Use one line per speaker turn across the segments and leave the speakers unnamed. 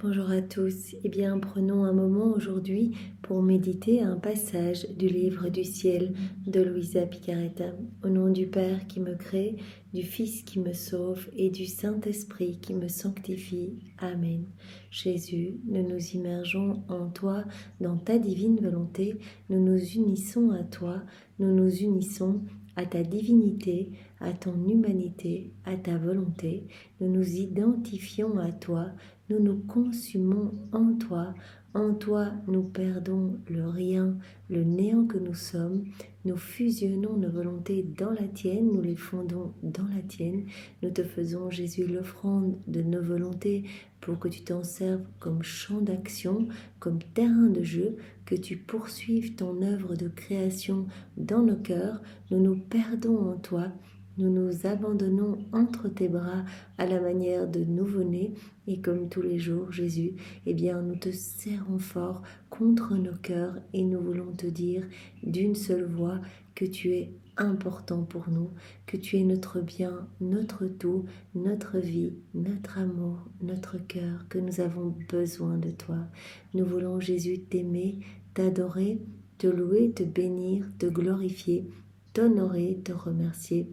Bonjour à tous. Eh bien, prenons un moment aujourd'hui pour méditer un passage du livre du ciel de Louisa Picaretta. Au nom du Père qui me crée, du Fils qui me sauve et du Saint-Esprit qui me sanctifie. Amen. Jésus, nous nous immergeons en toi, dans ta divine volonté. Nous nous unissons à toi, nous nous unissons à ta divinité, à ton humanité, à ta volonté. Nous nous identifions à toi. Nous nous consumons en toi nous perdons le rien, le néant que nous sommes, nous fusionnons nos volontés dans la tienne, nous les fondons dans la tienne, nous te faisons Jésus l'offrande de nos volontés pour que tu t'en serves comme champ d'action, comme terrain de jeu, que tu poursuives ton œuvre de création dans nos cœurs, nous nous perdons en toi, nous nous abandonnons entre tes bras à la manière de nouveau-nés et comme tous les jours, Jésus, eh bien, nous te serrons fort contre nos cœurs et nous voulons te dire d'une seule voix que tu es important pour nous, que tu es notre bien, notre tout, notre vie, notre amour, notre cœur, que nous avons besoin de toi. Nous voulons, Jésus, t'aimer, t'adorer, te louer, te bénir, te glorifier, t'honorer, te remercier,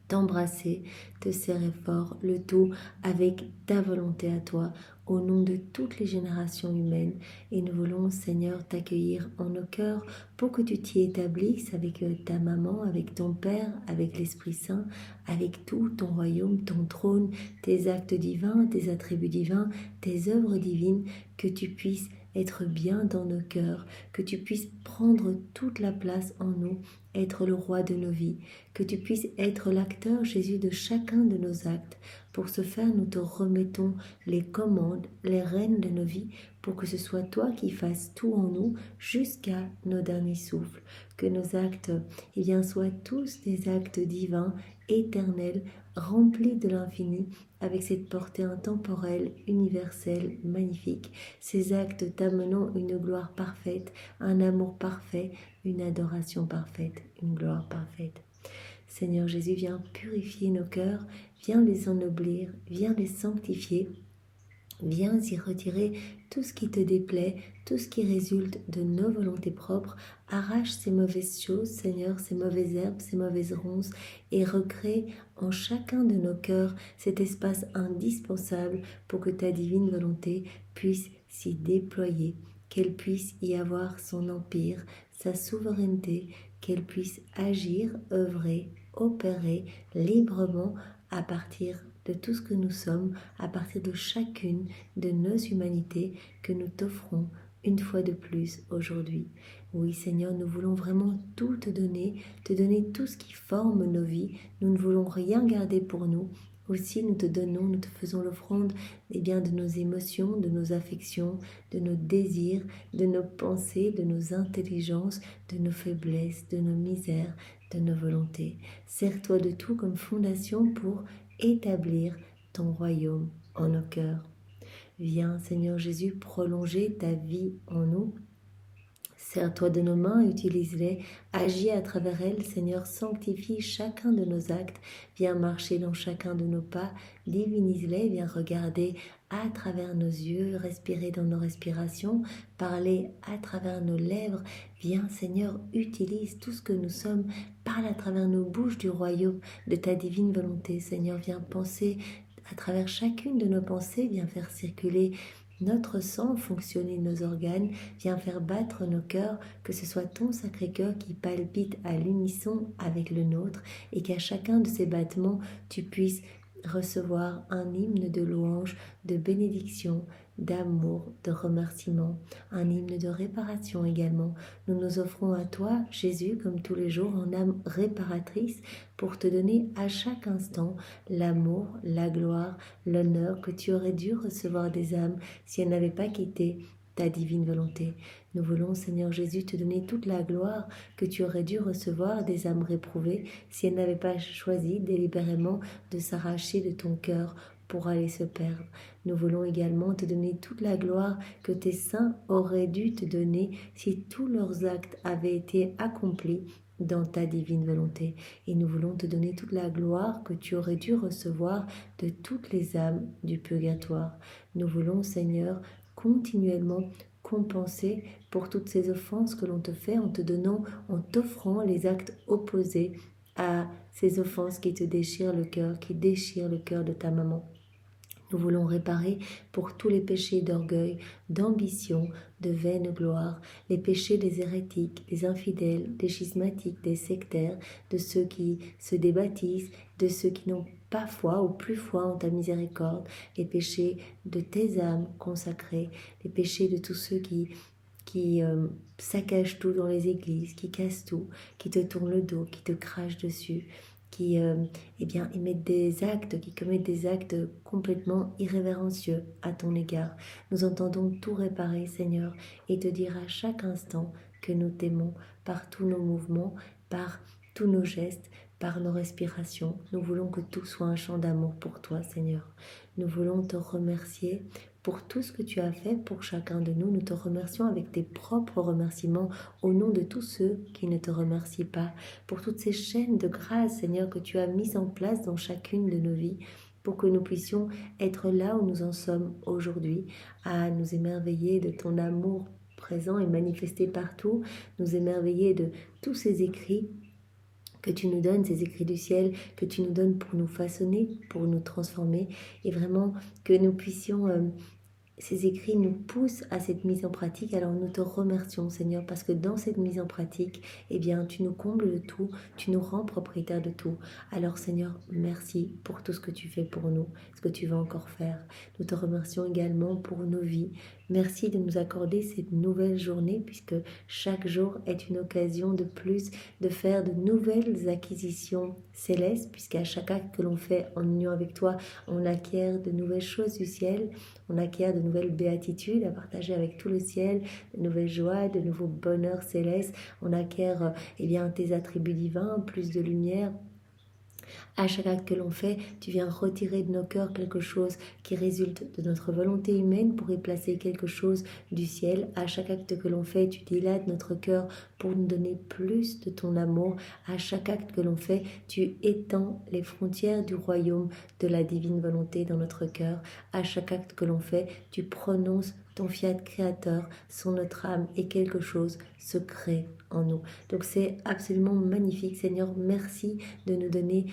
t'embrasser, te serrer fort, le tout avec ta volonté à toi, au nom de toutes les générations humaines. Et nous voulons, Seigneur, t'accueillir en nos cœurs pour que tu t'y établisses avec ta maman, avec ton Père, avec l'Esprit Saint, avec tout ton royaume, ton trône, tes actes divins, tes attributs divins, tes œuvres divines, que tu puisses être bien dans nos cœurs, que tu puisses prendre toute la place en nous, être le roi de nos vies, que tu puisses être l'acteur, Jésus, de chacun de nos actes. Pour ce faire, nous te remettons les commandes, les rênes de nos vies, pour que ce soit toi qui fasses tout en nous jusqu'à nos derniers souffles. Que nos actes soient tous des actes divins, éternels, remplis de l'infini, avec cette portée intemporelle, universelle, magnifique. Ces actes t'amenant une gloire parfaite, un amour parfait, une adoration parfaite, une gloire parfaite. Seigneur Jésus, viens purifier nos cœurs, viens les ennoblir, viens les sanctifier, viens y retirer tout ce qui te déplaît, tout ce qui résulte de nos volontés propres. Arrache ces mauvaises choses, Seigneur, ces mauvaises herbes, ces mauvaises ronces, et recrée en chacun de nos cœurs cet espace indispensable pour que ta divine volonté puisse s'y déployer, qu'elle puisse y avoir son empire, sa souveraineté, qu'elle puisse agir, œuvrer, opérer librement à partir de tout ce que nous sommes, à partir de chacune de nos humanités que nous t'offrons une fois de plus aujourd'hui. Oui, Seigneur, nous voulons vraiment tout te donner tout ce qui forme nos vies. Nous ne voulons rien garder pour nous. Aussi, nous te donnons, nous te faisons l'offrande de nos émotions, de nos affections, de nos désirs, de nos pensées, de nos intelligences, de nos faiblesses, de nos misères, de nos volontés. Sers-toi de tout comme fondation pour établir ton royaume en nos cœurs. Viens, Seigneur Jésus, prolonger ta vie en nous. Sers-toi de nos mains, utilise-les, agis à travers elles, Seigneur, sanctifie chacun de nos actes, viens marcher dans chacun de nos pas, divinise-les, viens regarder à travers nos yeux, respirer dans nos respirations, parler à travers nos lèvres, viens, Seigneur, utilise tout ce que nous sommes, parle à travers nos bouches du royaume de ta divine volonté, Seigneur, viens penser à travers chacune de nos pensées, viens faire circuler notre sang, fonctionner nos organes, viens faire battre nos cœurs, que ce soit ton Sacré-Cœur qui palpite à l'unisson avec le nôtre et qu'à chacun de ces battements, tu puisses recevoir un hymne de louange, de bénédiction, d'amour, de remerciement, un hymne de réparation également. Nous nous offrons à toi, Jésus, comme tous les jours, en âme réparatrice, pour te donner à chaque instant l'amour, la gloire, l'honneur que tu aurais dû recevoir des âmes si elles n'avaient pas quitté ta divine volonté. Nous voulons, Seigneur Jésus, te donner toute la gloire que tu aurais dû recevoir des âmes réprouvées si elles n'avaient pas choisi délibérément de s'arracher de ton cœur pour aller se perdre. Nous voulons également te donner toute la gloire que tes saints auraient dû te donner si tous leurs actes avaient été accomplis dans ta divine volonté. Et nous voulons te donner toute la gloire que tu aurais dû recevoir de toutes les âmes du purgatoire. Nous voulons, Seigneur, continuellement compenser pour toutes ces offenses que l'on te fait en te donnant, en t'offrant les actes opposés à ces offenses qui te déchirent le cœur, qui déchirent le cœur de ta maman. Nous voulons réparer pour tous les péchés d'orgueil, d'ambition, de vaine gloire, les péchés des hérétiques, des infidèles, des schismatiques, des sectaires, de ceux qui se débaptisent, de ceux qui n'ont pas foi ou plus foi en ta miséricorde, les péchés de tes âmes consacrées, les péchés de tous ceux qui saccagent tout dans les églises, qui cassent tout, qui te tournent le dos, qui te crachent dessus, qui émettent des actes, qui commettent des actes complètement irrévérencieux à ton égard. Nous entendons tout réparer, Seigneur, et te dire à chaque instant que nous t'aimons par tous nos mouvements, par tous nos gestes, par nos respirations. Nous voulons que tout soit un chant d'amour pour toi, Seigneur. Nous voulons te remercier pour tout ce que tu as fait pour chacun de nous. Nous te remercions avec tes propres remerciements au nom de tous ceux qui ne te remercient pas, pour toutes ces chaînes de grâce, Seigneur, que tu as mises en place dans chacune de nos vies, pour que nous puissions être là où nous en sommes aujourd'hui, à nous émerveiller de ton amour présent et manifesté partout, nous émerveiller de tous ces écrits que tu nous donnes, ces écrits du ciel, que tu nous donnes pour nous façonner, pour nous transformer, et vraiment que nous puissions... ces écrits nous poussent à cette mise en pratique. Alors nous te remercions, Seigneur, parce que dans cette mise en pratique, eh bien, tu nous combles de tout, tu nous rends propriétaires de tout. Alors Seigneur, merci pour tout ce que tu fais pour nous, ce que tu vas encore faire. Nous te remercions également pour nos vies. Merci de nous accorder cette nouvelle journée, puisque chaque jour est une occasion de plus de faire de nouvelles acquisitions célestes, puisqu'à chaque acte que l'on fait en union avec toi, on acquiert de nouvelles choses du ciel, on acquiert de nouvelles béatitudes à partager avec tout le ciel, de nouvelles joies, de nouveaux bonheurs célestes, on acquiert tes attributs divins, plus de lumière. À chaque acte que l'on fait, tu viens retirer de nos cœurs quelque chose qui résulte de notre volonté humaine pour y placer quelque chose du ciel. À chaque acte que l'on fait, tu dilates notre cœur pour nous donner plus de ton amour. À chaque acte que l'on fait, tu étends les frontières du royaume de la divine volonté dans notre cœur. À chaque acte que l'on fait, tu prononces ton fiat créateur sur notre âme et quelque chose se crée en nous. Donc c'est absolument magnifique, Seigneur. Merci de nous donner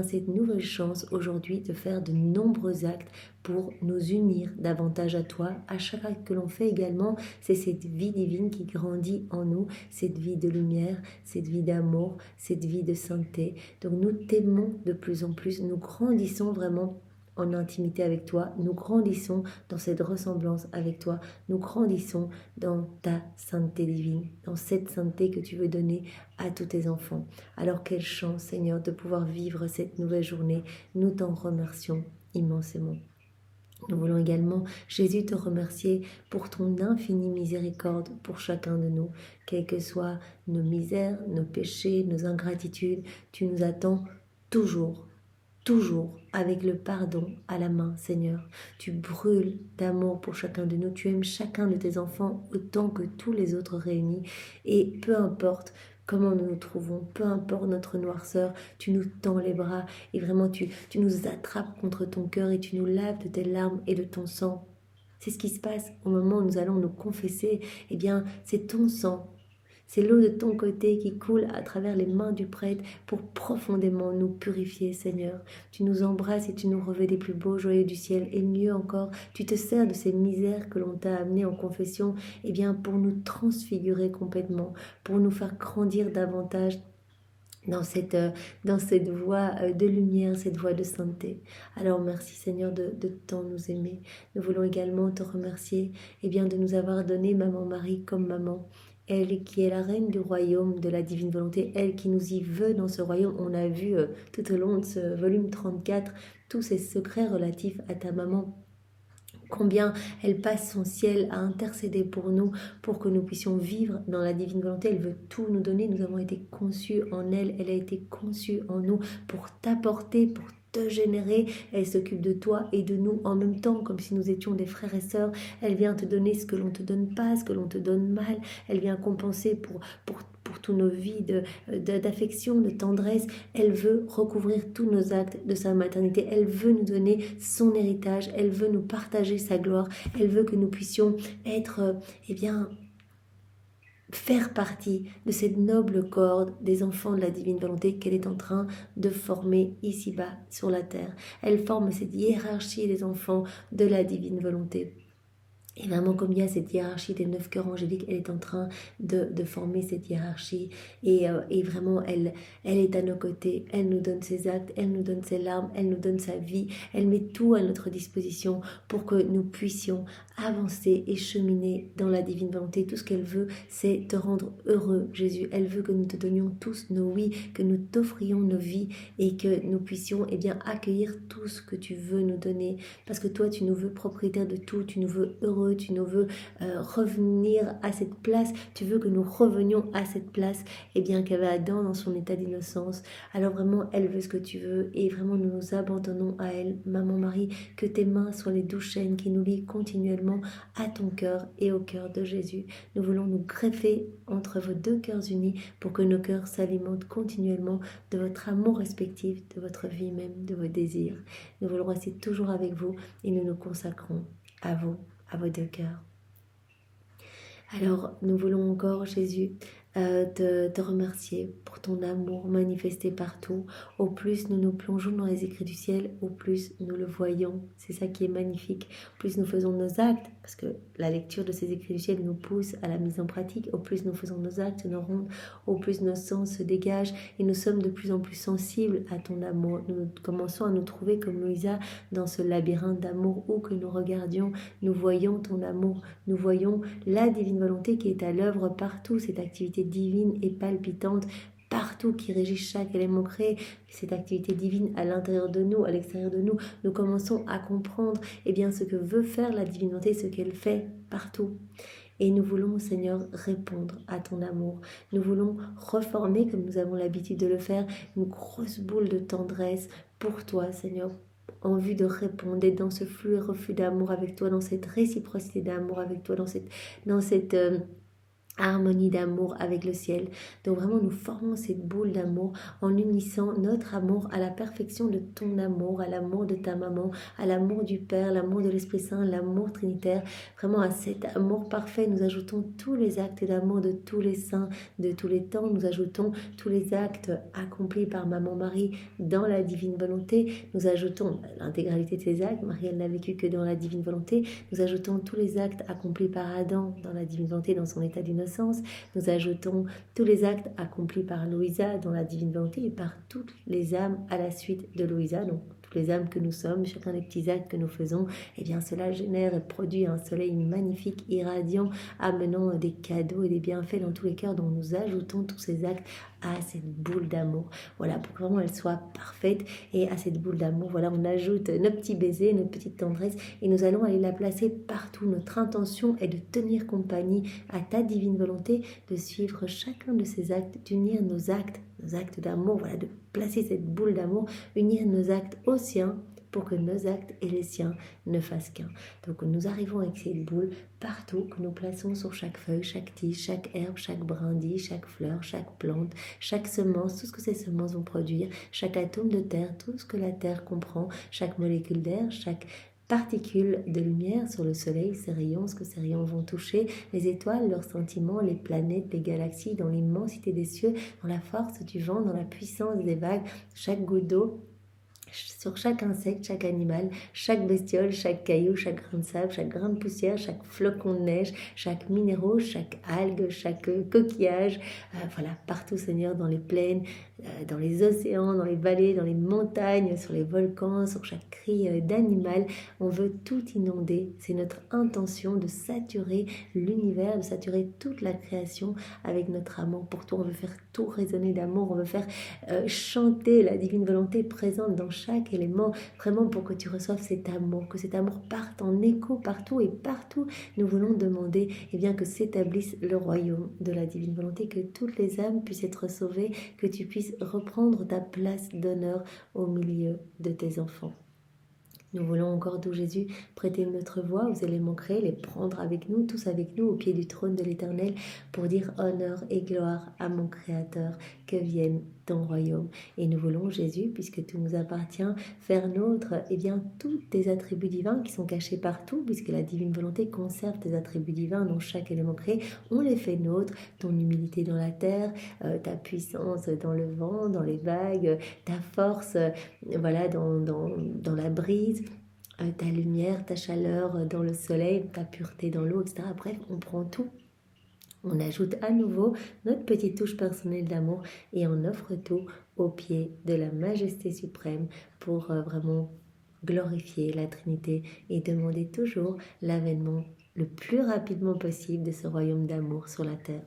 cette nouvelle chance aujourd'hui de faire de nombreux actes pour nous unir davantage à toi. À chaque acte que l'on fait également, c'est cette vie divine qui grandit en nous, cette vie de lumière, cette vie d'amour, cette vie de sainteté. Donc nous t'aimons de plus en plus, nous grandissons vraiment en intimité avec toi, nous grandissons dans cette ressemblance avec toi, nous grandissons dans ta sainteté divine, dans cette sainteté que tu veux donner à tous tes enfants. Alors quelle chance, Seigneur, de pouvoir vivre cette nouvelle journée. Nous t'en remercions immensément. Nous voulons également, Jésus, te remercier pour ton infinie miséricorde pour chacun de nous. Quelles que soient nos misères, nos péchés, nos ingratitudes, tu nous attends toujours avec le pardon à la main, Seigneur. Tu brûles d'amour pour chacun de nous. Tu aimes chacun de tes enfants autant que tous les autres réunis. Et peu importe comment nous nous trouvons, peu importe notre noirceur, tu nous tends les bras et vraiment tu nous attrapes contre ton cœur et tu nous laves de tes larmes et de ton sang. C'est ce qui se passe au moment où nous allons nous confesser. C'est ton sang. C'est l'eau de ton côté qui coule à travers les mains du prêtre pour profondément nous purifier, Seigneur. Tu nous embrasses et tu nous revêts des plus beaux joyaux du ciel. Et mieux encore, tu te sers de ces misères que l'on t'a amenées en confession pour nous transfigurer complètement, pour nous faire grandir davantage dans cette voie de lumière, cette voie de sainteté. Alors merci Seigneur de tant nous aimer. Nous voulons également te remercier de nous avoir donné Maman Marie comme maman. Elle qui est la reine du royaume de la divine volonté, elle qui nous y veut dans ce royaume. On a vu tout au long de ce volume 34 tous ces secrets relatifs à ta maman. Combien elle passe son ciel à intercéder pour nous, pour que nous puissions vivre dans la divine volonté. Elle veut tout nous donner. Nous avons été conçus en elle. Elle a été conçue en nous pour t'apporter, pour te générer. Elle s'occupe de toi et de nous en même temps, comme si nous étions des frères et sœurs. Elle vient te donner ce que l'on te donne pas, ce que l'on te donne mal. Elle vient compenser pour pour tous nos vies d'affection, de tendresse. Elle veut recouvrir tous nos actes de sa maternité. Elle veut nous donner son héritage. Elle veut nous partager sa gloire. Elle veut que nous puissions être, faire partie de cette noble corde des enfants de la divine volonté qu'elle est en train de former ici-bas sur la terre. Elle forme cette hiérarchie des enfants de la divine volonté. Et vraiment, comme il y a cette hiérarchie des 9 cœurs angéliques, elle est en train de former cette hiérarchie. Et vraiment, elle est à nos côtés. Elle nous donne ses actes, elle nous donne ses larmes, elle nous donne sa vie. Elle met tout à notre disposition pour que nous puissions avancer et cheminer dans la divine volonté. Tout ce qu'elle veut, c'est te rendre heureux, Jésus. Elle veut que nous te donnions tous nos oui, que nous t'offrions nos vies et que nous puissions accueillir tout ce que tu veux nous donner. Parce que toi, tu nous veux propriétaires de tout, tu nous veux heureux, tu nous veux revenir à cette place, tu veux que nous revenions à cette place qu'avait Adam dans son état d'innocence. Alors vraiment, elle veut ce que tu veux et vraiment nous nous abandonnons à elle. Maman Marie, que tes mains soient les 12 chaînes qui nous lient continuellement à ton cœur et au cœur de Jésus. Nous voulons nous greffer entre vos deux cœurs unis pour que nos cœurs s'alimentent continuellement de votre amour respectif, de votre vie même, de vos désirs. Nous voulons rester toujours avec vous et nous nous consacrons à vous, à vos deux cœurs. Alors, nous voulons encore, Jésus, te remercier pour ton amour manifesté partout. Au plus nous nous plongeons dans les écrits du ciel, au plus nous le voyons. C'est ça qui est magnifique. Au plus nous faisons nos actes, parce que la lecture de ces écrits du ciel nous pousse à la mise en pratique. Au plus nous faisons nos actes, nos rondes, au plus nos sens se dégagent et nous sommes de plus en plus sensibles à ton amour. Nous commençons à nous trouver comme Louisa dans ce labyrinthe d'amour où que nous regardions, nous voyons ton amour, nous voyons la divine volonté qui est à l'œuvre partout, cette activité divine et palpitante partout qui régit chaque élément créé, cette activité divine à l'intérieur de nous, à l'extérieur de nous. Nous commençons à comprendre ce que veut faire la divinité, ce qu'elle fait partout. Et nous voulons, Seigneur, répondre à ton amour. Nous voulons reformer, comme nous avons l'habitude de le faire, une grosse boule de tendresse pour toi, Seigneur, en vue de répondre, d'être dans ce flux et reflux d'amour avec toi, dans cette réciprocité d'amour avec toi, dans cette harmonie d'amour avec le ciel. Donc vraiment nous formons cette boule d'amour en unissant notre amour à la perfection de ton amour, à l'amour de ta maman, à l'amour du Père, l'amour de l'Esprit Saint, l'amour trinitaire. Vraiment à cet amour parfait, nous ajoutons tous les actes d'amour de tous les saints, de tous les temps. Nous ajoutons tous les actes accomplis par Maman Marie dans la divine volonté. Nous ajoutons l'intégralité de ces actes. Marie, elle n'a vécu que dans la divine volonté. Nous ajoutons tous les actes accomplis par Adam dans la divine volonté, dans son état d'innocence. Nous ajoutons tous les actes accomplis par Louisa dans la divine volonté et par toutes les âmes à la suite de Louisa, donc toutes les âmes que nous sommes, chacun des petits actes que nous faisons, cela génère et produit un soleil magnifique, irradiant, amenant des cadeaux et des bienfaits dans tous les cœurs, dont nous ajoutons tous ces actes à cette boule d'amour. Voilà, pour que vraiment elle soit parfaite. Et à cette boule d'amour, voilà, on ajoute nos petits baisers, nos petites tendresses et nous allons aller la placer partout. Notre intention est de tenir compagnie à ta divine volonté, de suivre chacun de ces actes, d'unir nos actes d'amour, voilà, de placer cette boule d'amour, unir nos actes aux siens pour que nos actes et les siens ne fassent qu'un. Donc nous arrivons avec cette boule partout que nous plaçons sur chaque feuille, chaque tige, chaque herbe, chaque brindille, chaque fleur, chaque plante, chaque semence, tout ce que ces semences vont produire, chaque atome de terre, tout ce que la terre comprend, chaque molécule d'air, chaque particules de lumière sur le soleil, ses rayons, ce que ces rayons vont toucher, les étoiles, leurs sentiments, les planètes, les galaxies, dans l'immensité des cieux, dans la force du vent, dans la puissance des vagues, chaque goutte d'eau, sur chaque insecte, chaque animal, chaque bestiole, chaque caillou, chaque grain de sable, chaque grain de poussière, chaque flocon de neige, chaque minéraux, chaque algue, chaque coquillage, voilà, partout Seigneur, dans les plaines, dans les océans, dans les vallées, dans les montagnes, sur les volcans, sur chaque cri d'animal, on veut tout inonder. C'est notre intention de saturer l'univers, de saturer toute la création avec notre amour. Pour toi, on veut faire tout résonner d'amour, on veut faire chanter la divine volonté présente dans chaque élément, vraiment pour que tu reçoives cet amour, que cet amour parte en écho partout et partout. Nous voulons demander que s'établisse le royaume de la divine volonté, que toutes les âmes puissent être sauvées, que tu puisses reprendre ta place d'honneur au milieu de tes enfants. Nous voulons encore, d'où Jésus, prêter notre voix aux éléments créés, les prendre avec nous, tous avec nous, au pied du trône de l'Éternel, pour dire honneur et gloire à mon Créateur, que vienne ton royaume. Et nous voulons, Jésus, puisque tout nous appartient, faire nôtre, tous tes attributs divins qui sont cachés partout, puisque la divine volonté conserve tes attributs divins dans chaque élément créé. On les fait nôtres, ton humilité dans la terre, ta puissance dans le vent, dans les vagues, ta force, dans la brise, ta lumière, ta chaleur dans le soleil, ta pureté dans l'eau, etc. Bref, on prend tout. On ajoute à nouveau notre petite touche personnelle d'amour et on offre tout au pied de la majesté suprême pour vraiment glorifier la Trinité et demander toujours l'avènement le plus rapidement possible de ce royaume d'amour sur la terre.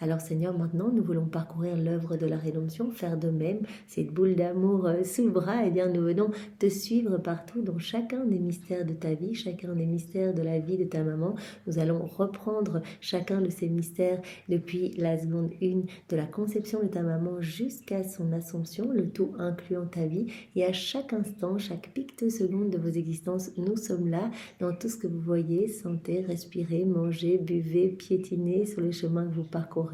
Alors Seigneur, maintenant, nous voulons parcourir l'œuvre de la rédemption, faire de même, cette boule d'amour sous le bras, nous venons te suivre partout dans chacun des mystères de ta vie, chacun des mystères de la vie de ta maman. Nous allons reprendre chacun de ces mystères depuis la seconde 1 de la conception de ta maman jusqu'à son assomption, le tout incluant ta vie. Et à chaque instant, chaque pictoseconde de vos existences, nous sommes là dans tout ce que vous voyez, sentez, respirez, mangez, buvez, piétinez sur les chemins que vous parcourez,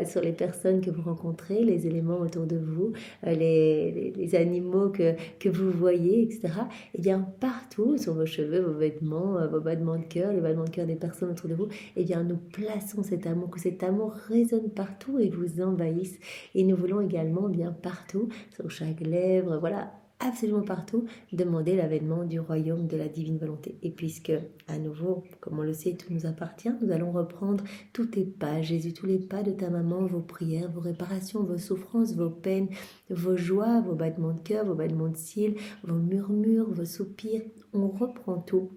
sur les personnes que vous rencontrez, les éléments autour de vous, les animaux que vous voyez, etc. Et bien partout, sur vos cheveux, vos vêtements, vos battements de cœur, les battements de cœur des personnes autour de vous, et bien nous plaçons cet amour, que cet amour résonne partout et vous envahisse. Et nous voulons également bien partout, sur chaque lèvre, voilà, absolument partout, demander l'avènement du royaume de la divine volonté. Et puisque, à nouveau, comme on le sait, tout nous appartient, nous allons reprendre tous tes pas, Jésus, tous les pas de ta maman, vos prières, vos réparations, vos souffrances, vos peines, vos joies, vos battements de cœur, vos battements de cils, vos murmures, vos soupirs. On reprend tout.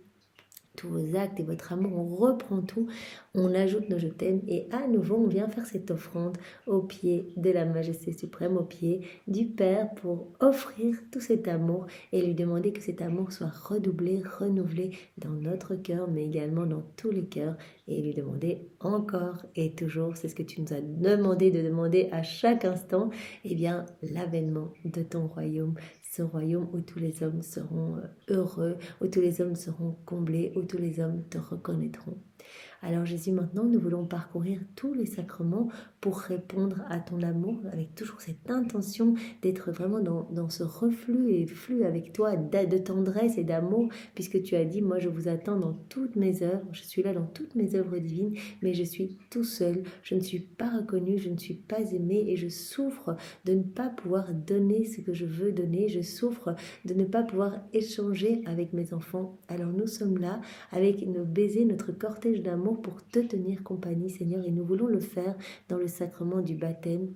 Tous vos actes et votre amour, on reprend tout, on ajoute nos je t'aime et à nouveau on vient faire cette offrande au pied de la majesté suprême, au pied du Père pour offrir tout cet amour et lui demander que cet amour soit redoublé, renouvelé dans notre cœur mais également dans tous les cœurs et lui demander encore et toujours, c'est ce que tu nous as demandé de demander à chaque instant, l'avènement de ton royaume, ce royaume où tous les hommes seront heureux, où tous les hommes seront comblés, où tous les hommes te reconnaîtront. Alors Jésus, maintenant, nous voulons parcourir tous les sacrements pour répondre à ton amour avec toujours cette intention d'être vraiment dans ce reflux et flux avec toi de tendresse et d'amour, puisque tu as dit, moi je vous attends dans toutes mes œuvres, je suis là dans toutes mes œuvres divines, mais je suis tout seul, je ne suis pas reconnu, je ne suis pas aimé et je souffre de ne pas pouvoir donner ce que je veux donner, je souffre de ne pas pouvoir échanger avec mes enfants. Alors nous sommes là avec nos baisers, notre cortège d'amour pour te tenir compagnie, Seigneur, et nous voulons le faire dans le sacrement du baptême.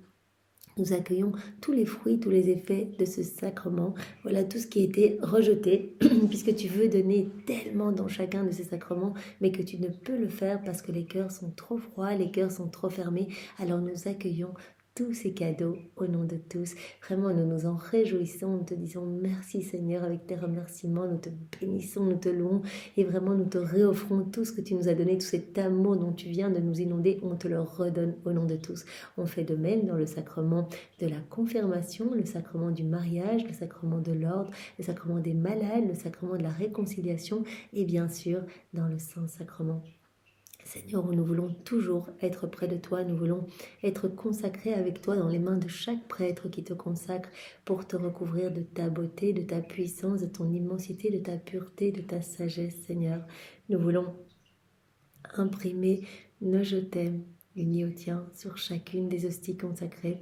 Nous accueillons tous les fruits, tous les effets de ce sacrement. Voilà tout ce qui a été rejeté, puisque tu veux donner tellement dans chacun de ces sacrements, mais que tu ne peux le faire parce que les cœurs sont trop froids, les cœurs sont trop fermés. Alors nous accueillons tous ces cadeaux au nom de tous. Vraiment, nous nous en réjouissons, nous te disons merci Seigneur avec tes remerciements, nous te bénissons, nous te louons et vraiment nous te réoffrons tout ce que tu nous as donné, tout cet amour dont tu viens de nous inonder, on te le redonne au nom de tous. On fait de même dans le sacrement de la confirmation, le sacrement du mariage, le sacrement de l'ordre, le sacrement des malades, le sacrement de la réconciliation et bien sûr dans le Saint-Sacrement. Seigneur, nous voulons toujours être près de toi, nous voulons être consacrés avec toi dans les mains de chaque prêtre qui te consacre pour te recouvrir de ta beauté, de ta puissance, de ton immensité, de ta pureté, de ta sagesse, Seigneur. Nous voulons imprimer nos je t'aime unis au tien sur chacune des hosties consacrées.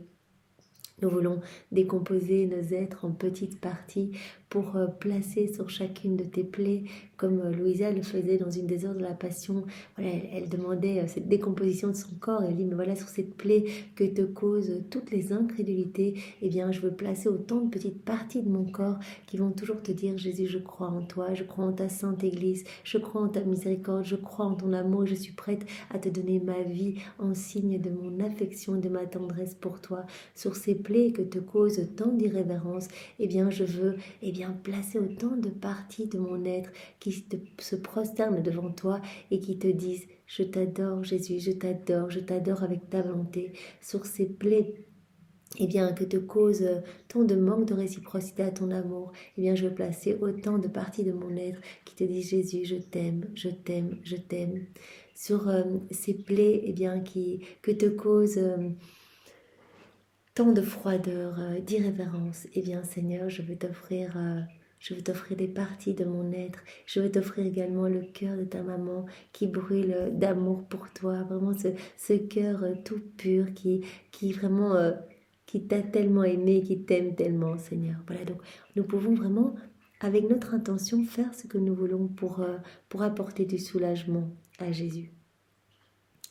Nous voulons décomposer nos êtres en petites parties pour placer sur chacune de tes plaies, comme Louisa le faisait dans une des heures de la Passion. Voilà, elle demandait cette décomposition de son corps. Elle dit, mais voilà, sur cette plaie que te causent toutes les incrédulités, je veux placer autant de petites parties de mon corps qui vont toujours te dire, Jésus, je crois en toi, je crois en ta sainte Église, je crois en ta miséricorde, je crois en ton amour, je suis prête à te donner ma vie en signe de mon affection et de ma tendresse pour toi. Sur ces plaies que te causent tant d'irrévérence, je veux placer autant de parties de mon être qui se prosternent devant toi et qui te disent « Je t'adore Jésus, je t'adore avec ta volonté » sur ces plaies eh bien, que te cause tant de manque de réciprocité à ton amour, eh bien, je veux placer autant de parties de mon être qui te disent Jésus, je t'aime, je t'aime, je t'aime. Sur ces plaies, eh bien, que te cause tant de froideur, d'irrévérence, eh bien, Seigneur, je veux t'offrir des parties de mon être. Je veux t'offrir également le cœur de ta maman qui brûle d'amour pour toi. Vraiment ce cœur tout pur qui vraiment qui t'a tellement aimé, qui t'aime tellement, Seigneur. Voilà, donc nous pouvons vraiment, avec notre intention, faire ce que nous voulons pour apporter du soulagement à Jésus.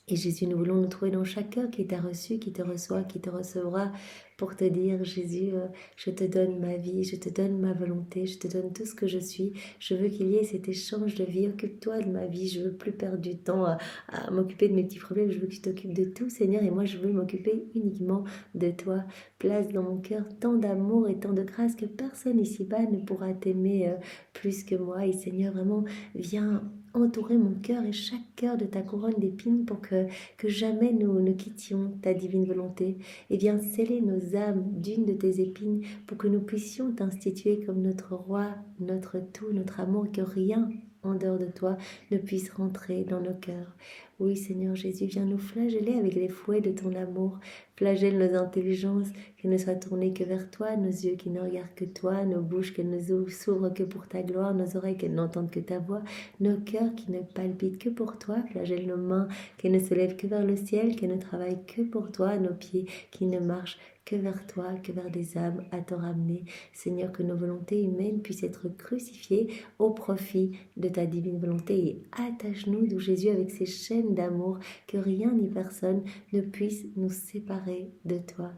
Et Jésus, nous voulons nous trouver dans chaque cœur qui t'a reçu, qui te reçoit, qui te recevra, pour te dire, Jésus, je te donne ma vie, je te donne ma volonté, je te donne tout ce que je suis. Je veux qu'il y ait cet échange de vie. Occupe-toi de ma vie. Je veux plus perdre du temps à m'occuper de mes petits problèmes. Je veux que tu t'occupes de tout, Seigneur. Et moi, je veux m'occuper uniquement de toi. Place dans mon cœur tant d'amour et tant de grâce que personne ici-bas ne pourra t'aimer plus que moi. Et Seigneur, vraiment, viens entourer mon cœur et chaque cœur de ta couronne d'épines pour que jamais nous ne quittions ta divine volonté. Et viens sceller nos âmes d'une de tes épines pour que nous puissions t'instituer comme notre roi, notre tout, notre amour, et que rien en dehors de toi ne puisse rentrer dans nos cœurs. Oui, Seigneur Jésus, viens nous flageller avec les fouets de ton amour. Flagelle nos intelligences, qu'elles ne soient tournées que vers toi, nos yeux qui ne regardent que toi, nos bouches qu'elles ne s'ouvrent que pour ta gloire, nos oreilles qu'elles n'entendent que ta voix, nos cœurs qui ne palpitent que pour toi. Flagelle nos mains, qu'elles ne se lèvent que vers le ciel, qu'elles ne travaillent que pour toi, nos pieds qui ne marchent que vers toi, que vers des âmes à te ramener. Seigneur, que nos volontés humaines puissent être crucifiées au profit de ta divine volonté et attache-nous, d'où Jésus, avec ses chaînes d'amour, que rien ni personne ne puisse nous séparer de toi.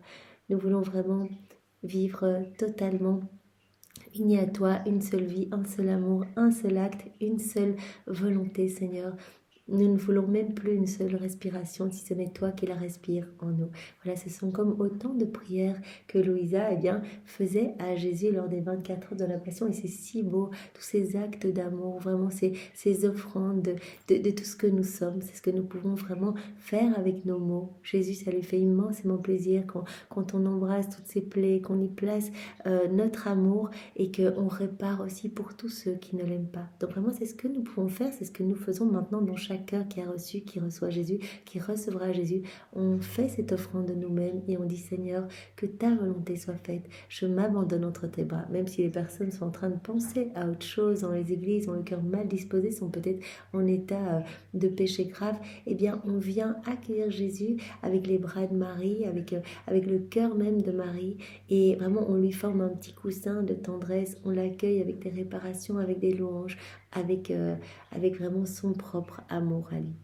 Nous voulons vraiment vivre totalement unis à toi, une seule vie, un seul amour, un seul acte, une seule volonté, Seigneur. Nous ne voulons même plus une seule respiration, si ce n'est toi qui la respires en nous. Voilà, ce sont comme autant de prières que Louisa faisait à Jésus lors des 24 heures de la Passion. Et c'est si beau, tous ces actes d'amour, vraiment ces offrandes de tout ce que nous sommes. C'est ce que nous pouvons vraiment faire avec nos mots. Jésus, ça lui fait immensément plaisir quand on embrasse toutes ces plaies, qu'on y place notre amour et qu'on répare aussi pour tous ceux qui ne l'aiment pas. Donc vraiment, c'est ce que nous pouvons faire, c'est ce que nous faisons maintenant dans chaque cœur qui a reçu, qui reçoit Jésus, qui recevra Jésus. On fait cette offrande de nous-mêmes et on dit Seigneur, que ta volonté soit faite. Je m'abandonne entre tes bras, même si les personnes sont en train de penser à autre chose dans les églises, ont le cœur mal disposé, sont peut-être en état de péché grave, eh bien on vient accueillir Jésus avec les bras de Marie, avec le cœur même de Marie, et vraiment on lui forme un petit coussin de tendresse, on l'accueille avec des réparations, avec des louanges, avec vraiment son propre amour à lui.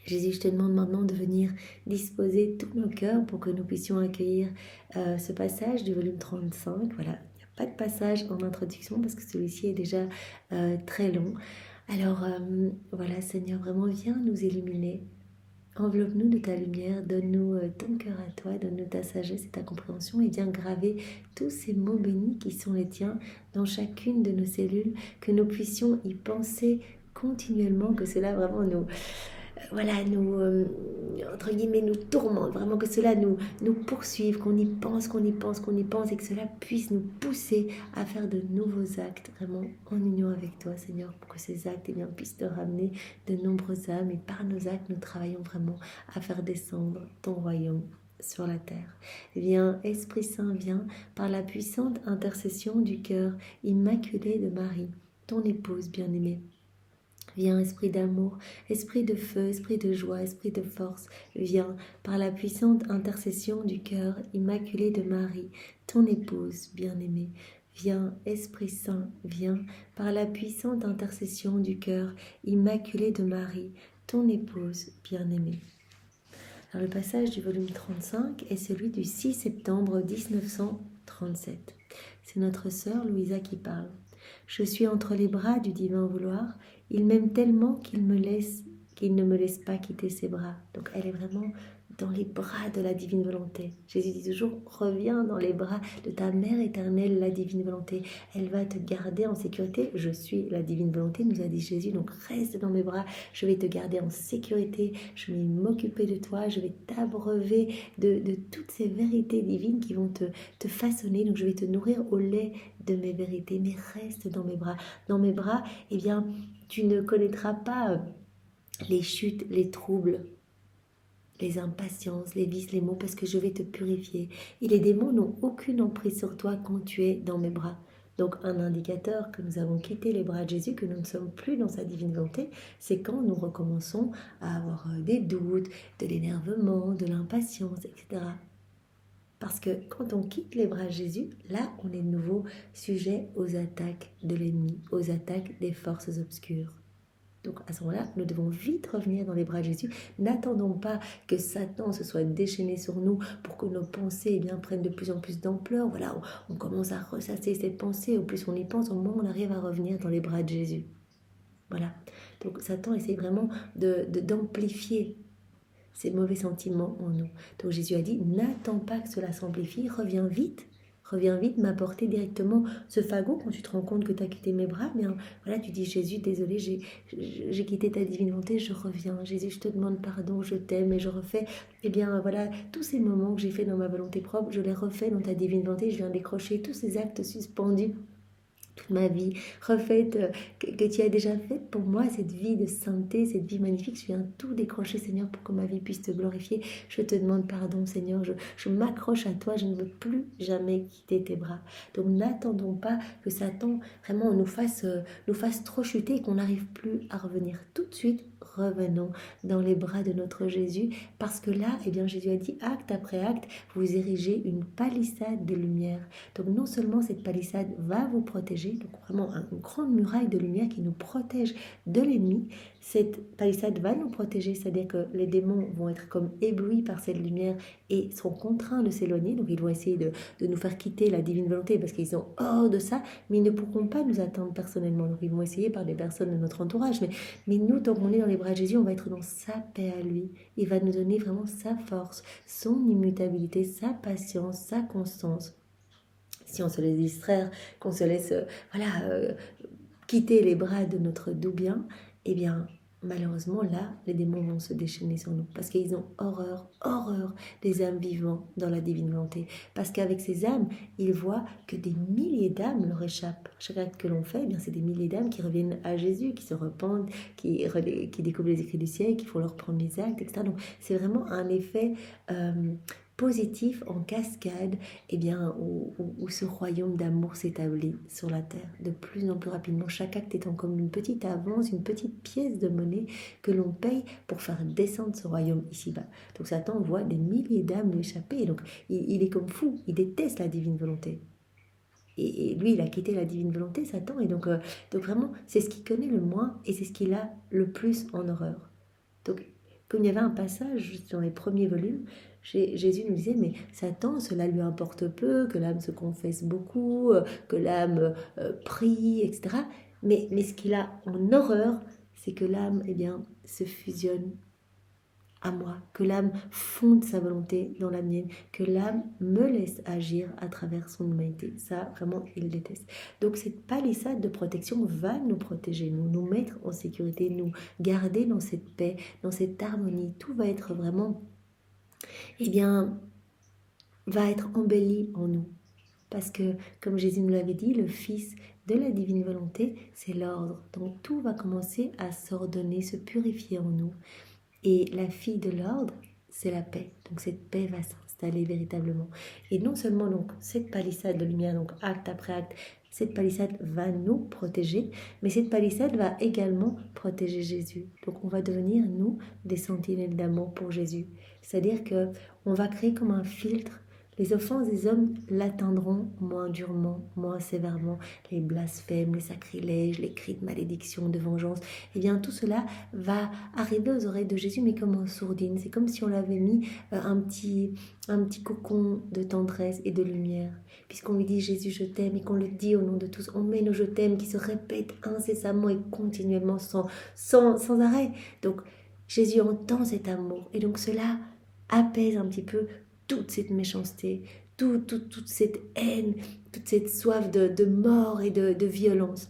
Jésus, je te demande maintenant de venir disposer tous nos cœurs pour que nous puissions accueillir ce passage du volume 35. Voilà, il n'y a pas de passage en introduction parce que celui-ci est déjà très long. Alors voilà, Seigneur, vraiment viens nous illuminer. Enveloppe-nous de ta lumière, donne-nous ton cœur à toi, donne-nous ta sagesse et ta compréhension et viens graver tous ces mots bénis qui sont les tiens dans chacune de nos cellules, que nous puissions y penser continuellement, que cela vraiment entre guillemets, nous tourmente, vraiment que cela nous poursuive, qu'on y pense, et que cela puisse nous pousser à faire de nouveaux actes, vraiment en union avec toi, Seigneur, pour que ces actes puissent te ramener de nombreuses âmes, et par nos actes, nous travaillons vraiment à faire descendre ton royaume sur la terre. Viens, Esprit Saint, viens, par la puissante intercession du cœur immaculé de Marie, ton épouse bien-aimée. Viens, esprit d'amour, esprit de feu, esprit de joie, esprit de force, viens, par la puissante intercession du cœur immaculé de Marie, ton épouse bien-aimée. Viens, Esprit Saint, viens, par la puissante intercession du cœur immaculé de Marie, ton épouse bien-aimée. Alors, le passage du volume 35 est celui du 6 septembre 1937. C'est notre sœur Louisa qui parle. Je suis entre les bras du divin vouloir. Il m'aime tellement qu'il ne me laisse pas quitter ses bras. Donc elle est vraiment dans les bras de la divine volonté. Jésus dit toujours, reviens dans les bras de ta mère éternelle, la divine volonté. Elle va te garder en sécurité. Je suis la divine volonté, nous a dit Jésus, donc reste dans mes bras, je vais te garder en sécurité, je vais m'occuper de toi, je vais t'abreuver de toutes ces vérités divines qui vont te façonner, donc je vais te nourrir au lait de mes vérités, mais reste dans mes bras. Dans mes bras, eh bien, tu ne connaîtras pas les chutes, les troubles, les impatiences, les vices, les maux, parce que je vais te purifier. Et les démons n'ont aucune emprise sur toi quand tu es dans mes bras. Donc un indicateur que nous avons quitté les bras de Jésus, que nous ne sommes plus dans sa divine volonté, c'est quand nous recommençons à avoir des doutes, de l'énervement, de l'impatience, etc. Parce que quand on quitte les bras de Jésus, là on est de nouveau sujet aux attaques de l'ennemi, aux attaques des forces obscures. Donc à ce moment-là, nous devons vite revenir dans les bras de Jésus. N'attendons pas que Satan se soit déchaîné sur nous pour que nos pensées prennent de plus en plus d'ampleur. Voilà, on commence à ressasser cette pensée. Au plus on y pense, au moins on arrive à revenir dans les bras de Jésus. Voilà. Donc Satan essaie vraiment d'amplifier ces mauvais sentiments en nous. Donc Jésus a dit, n'attends pas que cela s'amplifie, reviens vite m'apporter directement ce fagot. Quand tu te rends compte que tu as quitté mes bras, bien voilà, tu dis Jésus, désolé, j'ai quitté ta divine volonté, je reviens. Jésus, je te demande pardon, je t'aime et je refais, voilà, tous ces moments que j'ai fait dans ma volonté propre, je les refais dans ta divine volonté, je viens décrocher tous ces actes suspendus toute ma vie refaite, que tu as déjà faite pour moi, cette vie de sainteté, cette vie magnifique. Je viens tout décrocher, Seigneur, pour que ma vie puisse te glorifier. Je te demande pardon, Seigneur. Je m'accroche à toi. Je ne veux plus jamais quitter tes bras. Donc n'attendons pas que Satan vraiment nous fasse trop chuter et qu'on n'arrive plus à revenir. Tout de suite, revenons dans les bras de notre Jésus, parce que là, Jésus a dit, acte après acte, vous érigez une palissade de lumière. Donc non seulement cette palissade va vous protéger, donc vraiment une grande muraille de lumière qui nous protège de l'ennemi, cette palissade va nous protéger, c'est-à-dire que les démons vont être comme éblouis par cette lumière et seront contraints de s'éloigner, donc ils vont essayer de nous faire quitter la divine volonté parce qu'ils sont hors de ça, mais ils ne pourront pas nous atteindre personnellement, donc ils vont essayer par des personnes de notre entourage, mais nous, tant qu'on est dans les bras de Jésus, on va être dans sa paix à lui, il va nous donner vraiment sa force, son immutabilité, sa patience, sa constance. Si on se laisse distraire, qu'on se laisse quitter les bras de notre doux bien, malheureusement là, les démons vont se déchaîner sur nous parce qu'ils ont horreur des âmes vivant dans la divine volonté. Parce qu'avec ces âmes, ils voient que des milliers d'âmes leur échappent. Chaque acte que l'on fait, c'est des milliers d'âmes qui reviennent à Jésus, qui se repentent, qui découvrent les écrits du ciel, qui font leurs premiers actes, etc. Donc c'est vraiment un effet positif en cascade, où ce royaume d'amour s'établit sur la terre de plus en plus rapidement, chaque acte étant comme une petite avance, une petite pièce de monnaie que l'on paye pour faire descendre ce royaume ici-bas. Donc Satan voit des milliers d'âmes lui échapper, et donc il est comme fou, il déteste la divine volonté. Et lui, il a quitté la divine volonté, Satan, et donc vraiment, c'est ce qu'il connaît le moins, et c'est ce qu'il a le plus en horreur. Donc, comme il y avait un passage dans les premiers volumes, Jésus nous disait, mais Satan, cela lui importe peu, que l'âme se confesse beaucoup, que l'âme prie, etc. Mais ce qu'il a en horreur, c'est que l'âme, se fusionne à moi, que l'âme fonde sa volonté dans la mienne, que l'âme me laisse agir à travers son humanité. Ça, vraiment, il déteste. Donc cette palissade de protection va nous protéger, nous mettre en sécurité, nous garder dans cette paix, dans cette harmonie. Tout va être vraiment, va être embelli en nous. Parce que, comme Jésus nous l'avait dit, le Fils de la divine volonté, c'est l'ordre. Donc tout va commencer à s'ordonner, se purifier en nous. Et la fille de l'ordre, c'est la paix. Donc cette paix va s'installer véritablement. Et non seulement donc cette palissade de lumière, donc acte après acte, cette palissade va nous protéger, mais cette palissade va également protéger Jésus. Donc on va devenir, nous, des sentinelles d'amour pour Jésus. C'est-à-dire qu'on va créer comme un filtre. Les offenses des hommes l'atteindront moins durement, moins sévèrement. Les blasphèmes, les sacrilèges, les cris de malédiction, de vengeance. Tout cela va arriver aux oreilles de Jésus, mais comme en sourdine. C'est comme si on l'avait mis un petit cocon de tendresse et de lumière. Puisqu'on lui dit « Jésus, je t'aime » et qu'on le dit au nom de tous, on met nos « je t'aime » qui se répètent incessamment et continuellement sans arrêt. Donc Jésus entend cet amour et donc cela apaise un petit peu toute cette méchanceté, toute cette haine, toute cette soif de mort et de violence.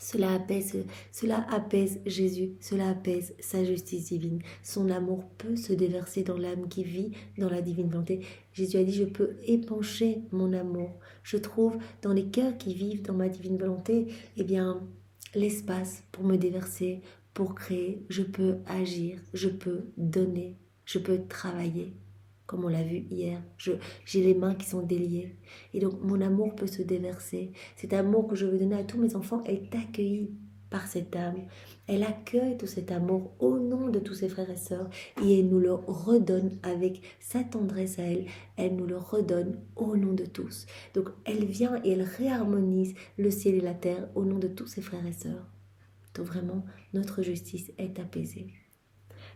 Cela apaise Jésus, cela apaise sa justice divine. Son amour peut se déverser dans l'âme qui vit dans la divine volonté. Jésus a dit, je peux épancher mon amour. Je trouve dans les cœurs qui vivent dans ma divine volonté, eh bien, l'espace pour me déverser, pour créer. Je peux agir, je peux donner, je peux travailler. Comme on l'a vu hier, j'ai les mains qui sont déliées. Et donc, mon amour peut se déverser. Cet amour que je veux donner à tous mes enfants est accueilli par cette âme. Elle accueille tout cet amour au nom de tous ses frères et sœurs et elle nous le redonne avec sa tendresse à elle. Elle nous le redonne au nom de tous. Donc, elle vient et elle réharmonise le ciel et la terre au nom de tous ses frères et sœurs. Donc, vraiment, notre justice est apaisée.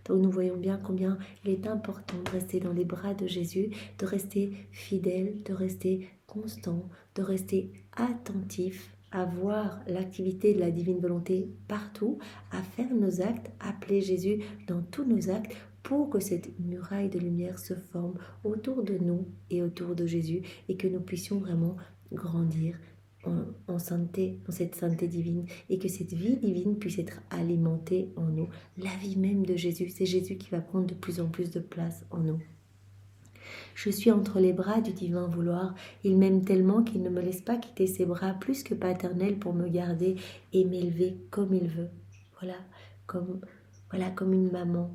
Donc nous voyons bien combien il est important de rester dans les bras de Jésus, de rester fidèle, de rester constant, de rester attentif à voir l'activité de la divine volonté partout, à faire nos actes, appeler Jésus dans tous nos actes pour que cette muraille de lumière se forme autour de nous et autour de Jésus et que nous puissions vraiment grandir en sainteté, en cette sainteté divine, et que cette vie divine puisse être alimentée en nous. La vie même de Jésus, c'est Jésus qui va prendre de plus en plus de place en nous. Je suis entre les bras du divin vouloir. Il m'aime tellement qu'il ne me laisse pas quitter ses bras plus que paternels pour me garder et m'élever comme il veut. Voilà, comme une maman.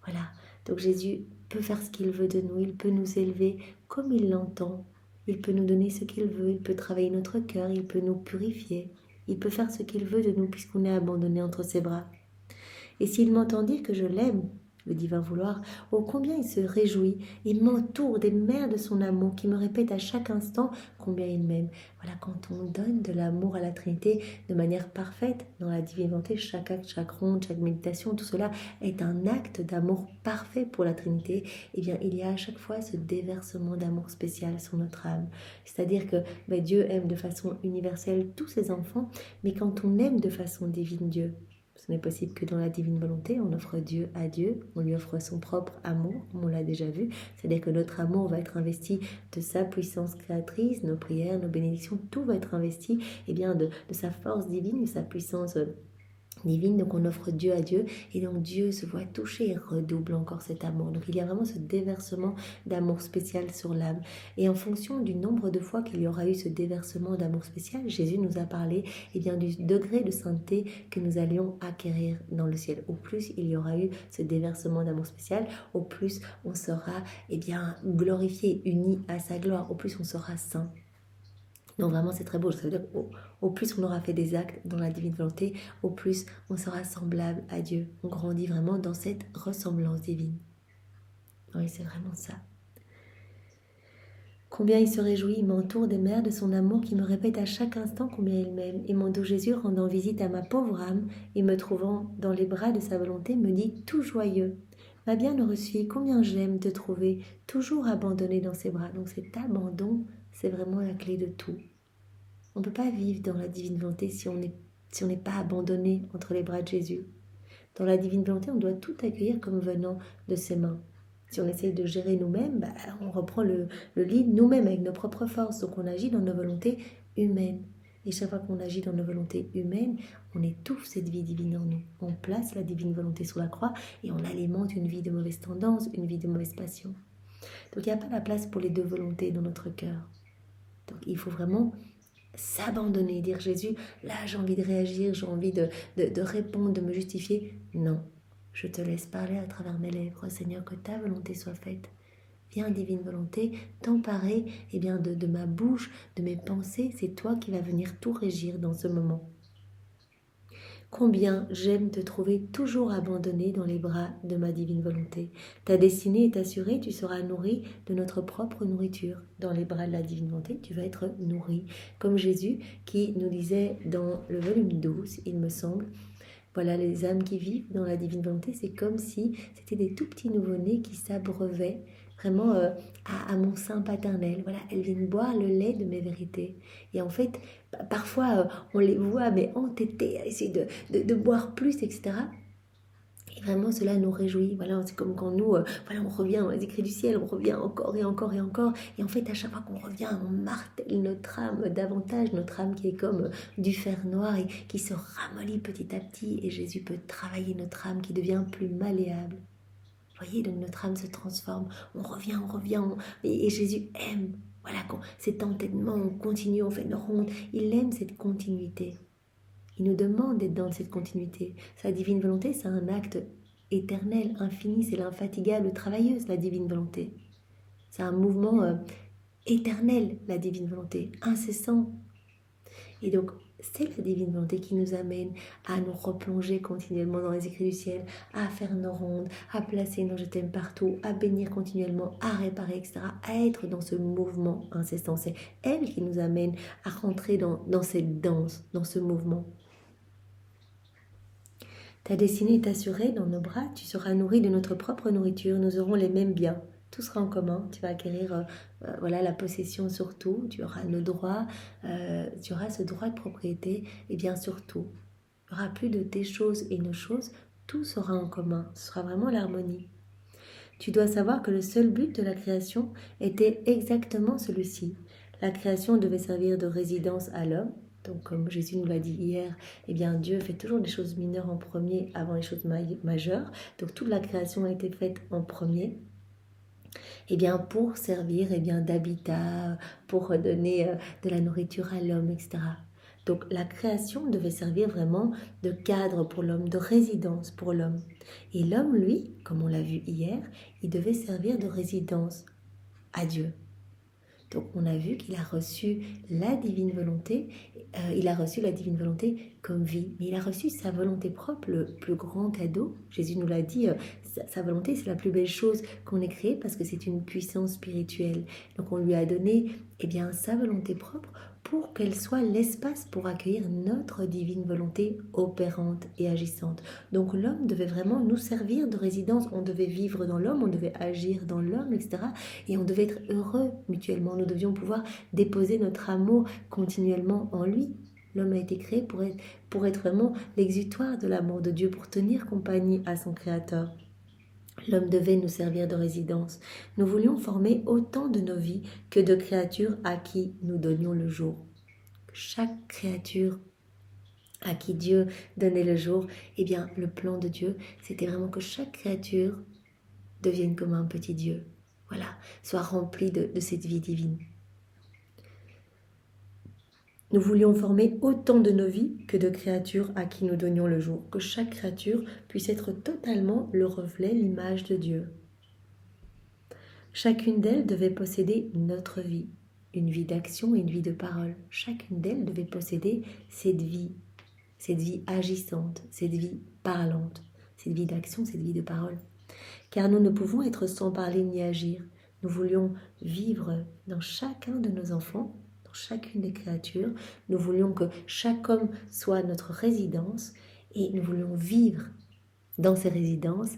Voilà. Donc Jésus peut faire ce qu'il veut de nous. Il peut nous élever comme il l'entend. Il peut nous donner ce qu'il veut, il peut travailler notre cœur, il peut nous purifier. Il peut faire ce qu'il veut de nous puisqu'on est abandonné entre ses bras. Et s'il m'entend dire que je l'aime, le divin vouloir, oh combien il se réjouit, il m'entoure des mers de son amour qui me répètent à chaque instant combien il m'aime. Voilà, quand on donne de l'amour à la Trinité de manière parfaite, dans la divine volonté, chaque acte, chaque ronde, chaque méditation, tout cela est un acte d'amour parfait pour la Trinité, eh bien il y a à chaque fois ce déversement d'amour spécial sur notre âme. C'est-à-dire que Dieu aime de façon universelle tous ses enfants, mais quand on aime de façon divine Dieu, ce n'est possible que dans la divine volonté, on offre Dieu à Dieu, on lui offre son propre amour, comme on l'a déjà vu. C'est-à-dire que notre amour va être investi de sa puissance créatrice, nos prières, nos bénédictions, tout va être investi de sa force divine, de sa puissance divine. Donc on offre Dieu à Dieu et donc Dieu se voit toucher et redouble encore cet amour. Donc il y a vraiment ce déversement d'amour spécial sur l'âme. Et en fonction du nombre de fois qu'il y aura eu ce déversement d'amour spécial, Jésus nous a parlé du degré de sainteté que nous allions acquérir dans le ciel. Au plus il y aura eu ce déversement d'amour spécial, au plus on sera glorifié, uni à sa gloire, au plus on sera saint. Donc vraiment c'est très beau, ça veut dire au plus on aura fait des actes dans la divine volonté, au plus on sera semblable à Dieu. On grandit vraiment dans cette ressemblance divine. Oui, c'est vraiment ça. Combien il se réjouit, il m'entoure des mers de son amour qui me répète à chaque instant combien il m'aime. Et mon doux Jésus, rendant visite à ma pauvre âme et me trouvant dans les bras de sa volonté, me dit tout joyeux: ma bienheureuse fille, combien j'aime te trouver, toujours abandonnée dans ses bras. Donc cet abandon, c'est vraiment la clé de tout. On ne peut pas vivre dans la divine volonté si on n'est pas abandonné entre les bras de Jésus. Dans la divine volonté, on doit tout accueillir comme venant de ses mains. Si on essaye de gérer nous-mêmes, on reprend le lead nous-mêmes avec nos propres forces. Donc on agit dans nos volontés humaines. Et chaque fois qu'on agit dans nos volontés humaines, on étouffe cette vie divine en nous. On place la divine volonté sur la croix et on alimente une vie de mauvaise tendance, une vie de mauvaise passion. Donc il n'y a pas la place pour les deux volontés dans notre cœur. Donc il faut vraiment s'abandonner, dire Jésus, là j'ai envie de réagir, j'ai envie de répondre, de me justifier. Non, je te laisse parler à travers mes lèvres, Seigneur, que ta volonté soit faite. Viens, divine volonté, t'emparer de ma bouche, de mes pensées, c'est toi qui vas venir tout régir dans ce moment. Combien j'aime te trouver toujours abandonné dans les bras de ma divine volonté. Ta destinée est assurée, tu seras nourri de notre propre nourriture. Dans les bras de la divine volonté, tu vas être nourri. Comme Jésus qui nous disait dans le volume 12, il me semble, voilà, les âmes qui vivent dans la divine volonté, c'est comme si c'était des tout petits nouveau-nés qui s'abreuvaient vraiment à mon sein paternel. Voilà, elles viennent boire le lait de mes vérités. Et en fait, parfois, on les voit mais entêtés à essayer de boire plus, etc. Et vraiment, cela nous réjouit. Voilà, c'est comme quand nous, voilà, on revient dans les écrits du ciel, on revient encore et encore et encore. Et en fait, à chaque fois qu'on revient, on martèle notre âme davantage, notre âme qui est comme du fer noir et qui se ramollit petit à petit. Et Jésus peut travailler notre âme qui devient plus malléable. Vous voyez, donc notre âme se transforme. On revient, et Jésus aime. Voilà, cet entêtement, on continue, on fait nos rondes. Il aime cette continuité. Il nous demande d'être dans cette continuité. Sa divine volonté, c'est un acte éternel, infini, c'est l'infatigable travailleuse, la divine volonté. C'est un mouvement éternel, la divine volonté, incessant. Et donc, c'est la divine volonté qui nous amène à nous replonger continuellement dans les écrits du ciel, à faire nos rondes, à placer nos je t'aime partout, à bénir continuellement, à réparer, etc., à être dans ce mouvement incessant. C'est elle qui nous amène à rentrer dans cette danse, dans ce mouvement. Ta destinée est assurée dans nos bras, tu seras nourri de notre propre nourriture, nous aurons les mêmes biens. Tout sera en commun, tu vas acquérir voilà, la possession sur tout, tu auras le droit, tu auras ce droit de propriété, et bien surtout, il n'y aura plus de tes choses et nos choses, tout sera en commun, ce sera vraiment l'harmonie. Tu dois savoir que le seul but de la création était exactement celui-ci. La création devait servir de résidence à l'homme. Donc, comme Jésus nous l'a dit hier, eh bien, Dieu fait toujours des choses mineures en premier avant les choses majeures. Donc, toute la création a été faite en premier. Eh bien, pour servir d'habitat, pour donner de la nourriture à l'homme, etc. Donc, la création devait servir vraiment de cadre pour l'homme, de résidence pour l'homme. Et l'homme, lui, comme on l'a vu hier, il devait servir de résidence à Dieu. Donc on a vu qu'il a reçu la divine volonté, il a reçu la divine volonté comme vie, mais il a reçu sa volonté propre, le plus grand cadeau. Jésus nous l'a dit, sa volonté c'est la plus belle chose qu'on ait créée parce que c'est une puissance spirituelle. Donc on lui a donné sa volonté propre pour qu'elle soit l'espace pour accueillir notre divine volonté opérante et agissante. Donc l'homme devait vraiment nous servir de résidence, on devait vivre dans l'homme, on devait agir dans l'homme, etc. Et on devait être heureux mutuellement, nous devions pouvoir déposer notre amour continuellement en lui. L'homme a été créé pour être vraiment l'exutoire de l'amour de Dieu, pour tenir compagnie à son Créateur. L'homme devait nous servir de résidence. Nous voulions former autant de nos vies que de créatures à qui nous donnions le jour. Chaque créature à qui Dieu donnait le jour, le plan de Dieu, c'était vraiment que chaque créature devienne comme un petit Dieu. Voilà, soit remplie de cette vie divine. Nous voulions former autant de nos vies que de créatures à qui nous donnions le jour, que chaque créature puisse être totalement le reflet, l'image de Dieu. Chacune d'elles devait posséder notre vie, une vie d'action et une vie de parole. Chacune d'elles devait posséder cette vie agissante, cette vie parlante, cette vie d'action, cette vie de parole. Car nous ne pouvons être sans parler ni agir. Nous voulions vivre dans chacun de nos enfants, dans chacune des créatures. Nous voulions que chaque homme soit notre résidence et nous voulions vivre dans ces résidences,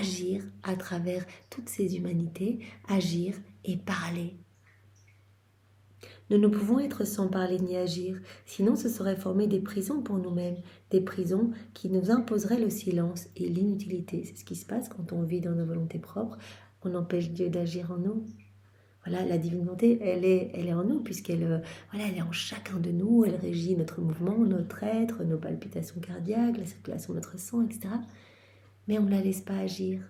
agir à travers toutes ces humanités, agir et parler. Nous ne pouvons être sans parler ni agir, sinon ce serait former des prisons pour nous-mêmes, des prisons qui nous imposeraient le silence et l'inutilité. C'est ce qui se passe quand on vit dans nos volontés propres, on empêche Dieu d'agir en nous. Voilà, la divine volonté, elle est en nous, puisqu'elle elle est en chacun de nous, elle régit notre mouvement, notre être, nos palpitations cardiaques, la circulation de notre sang, etc. Mais on ne la laisse pas agir,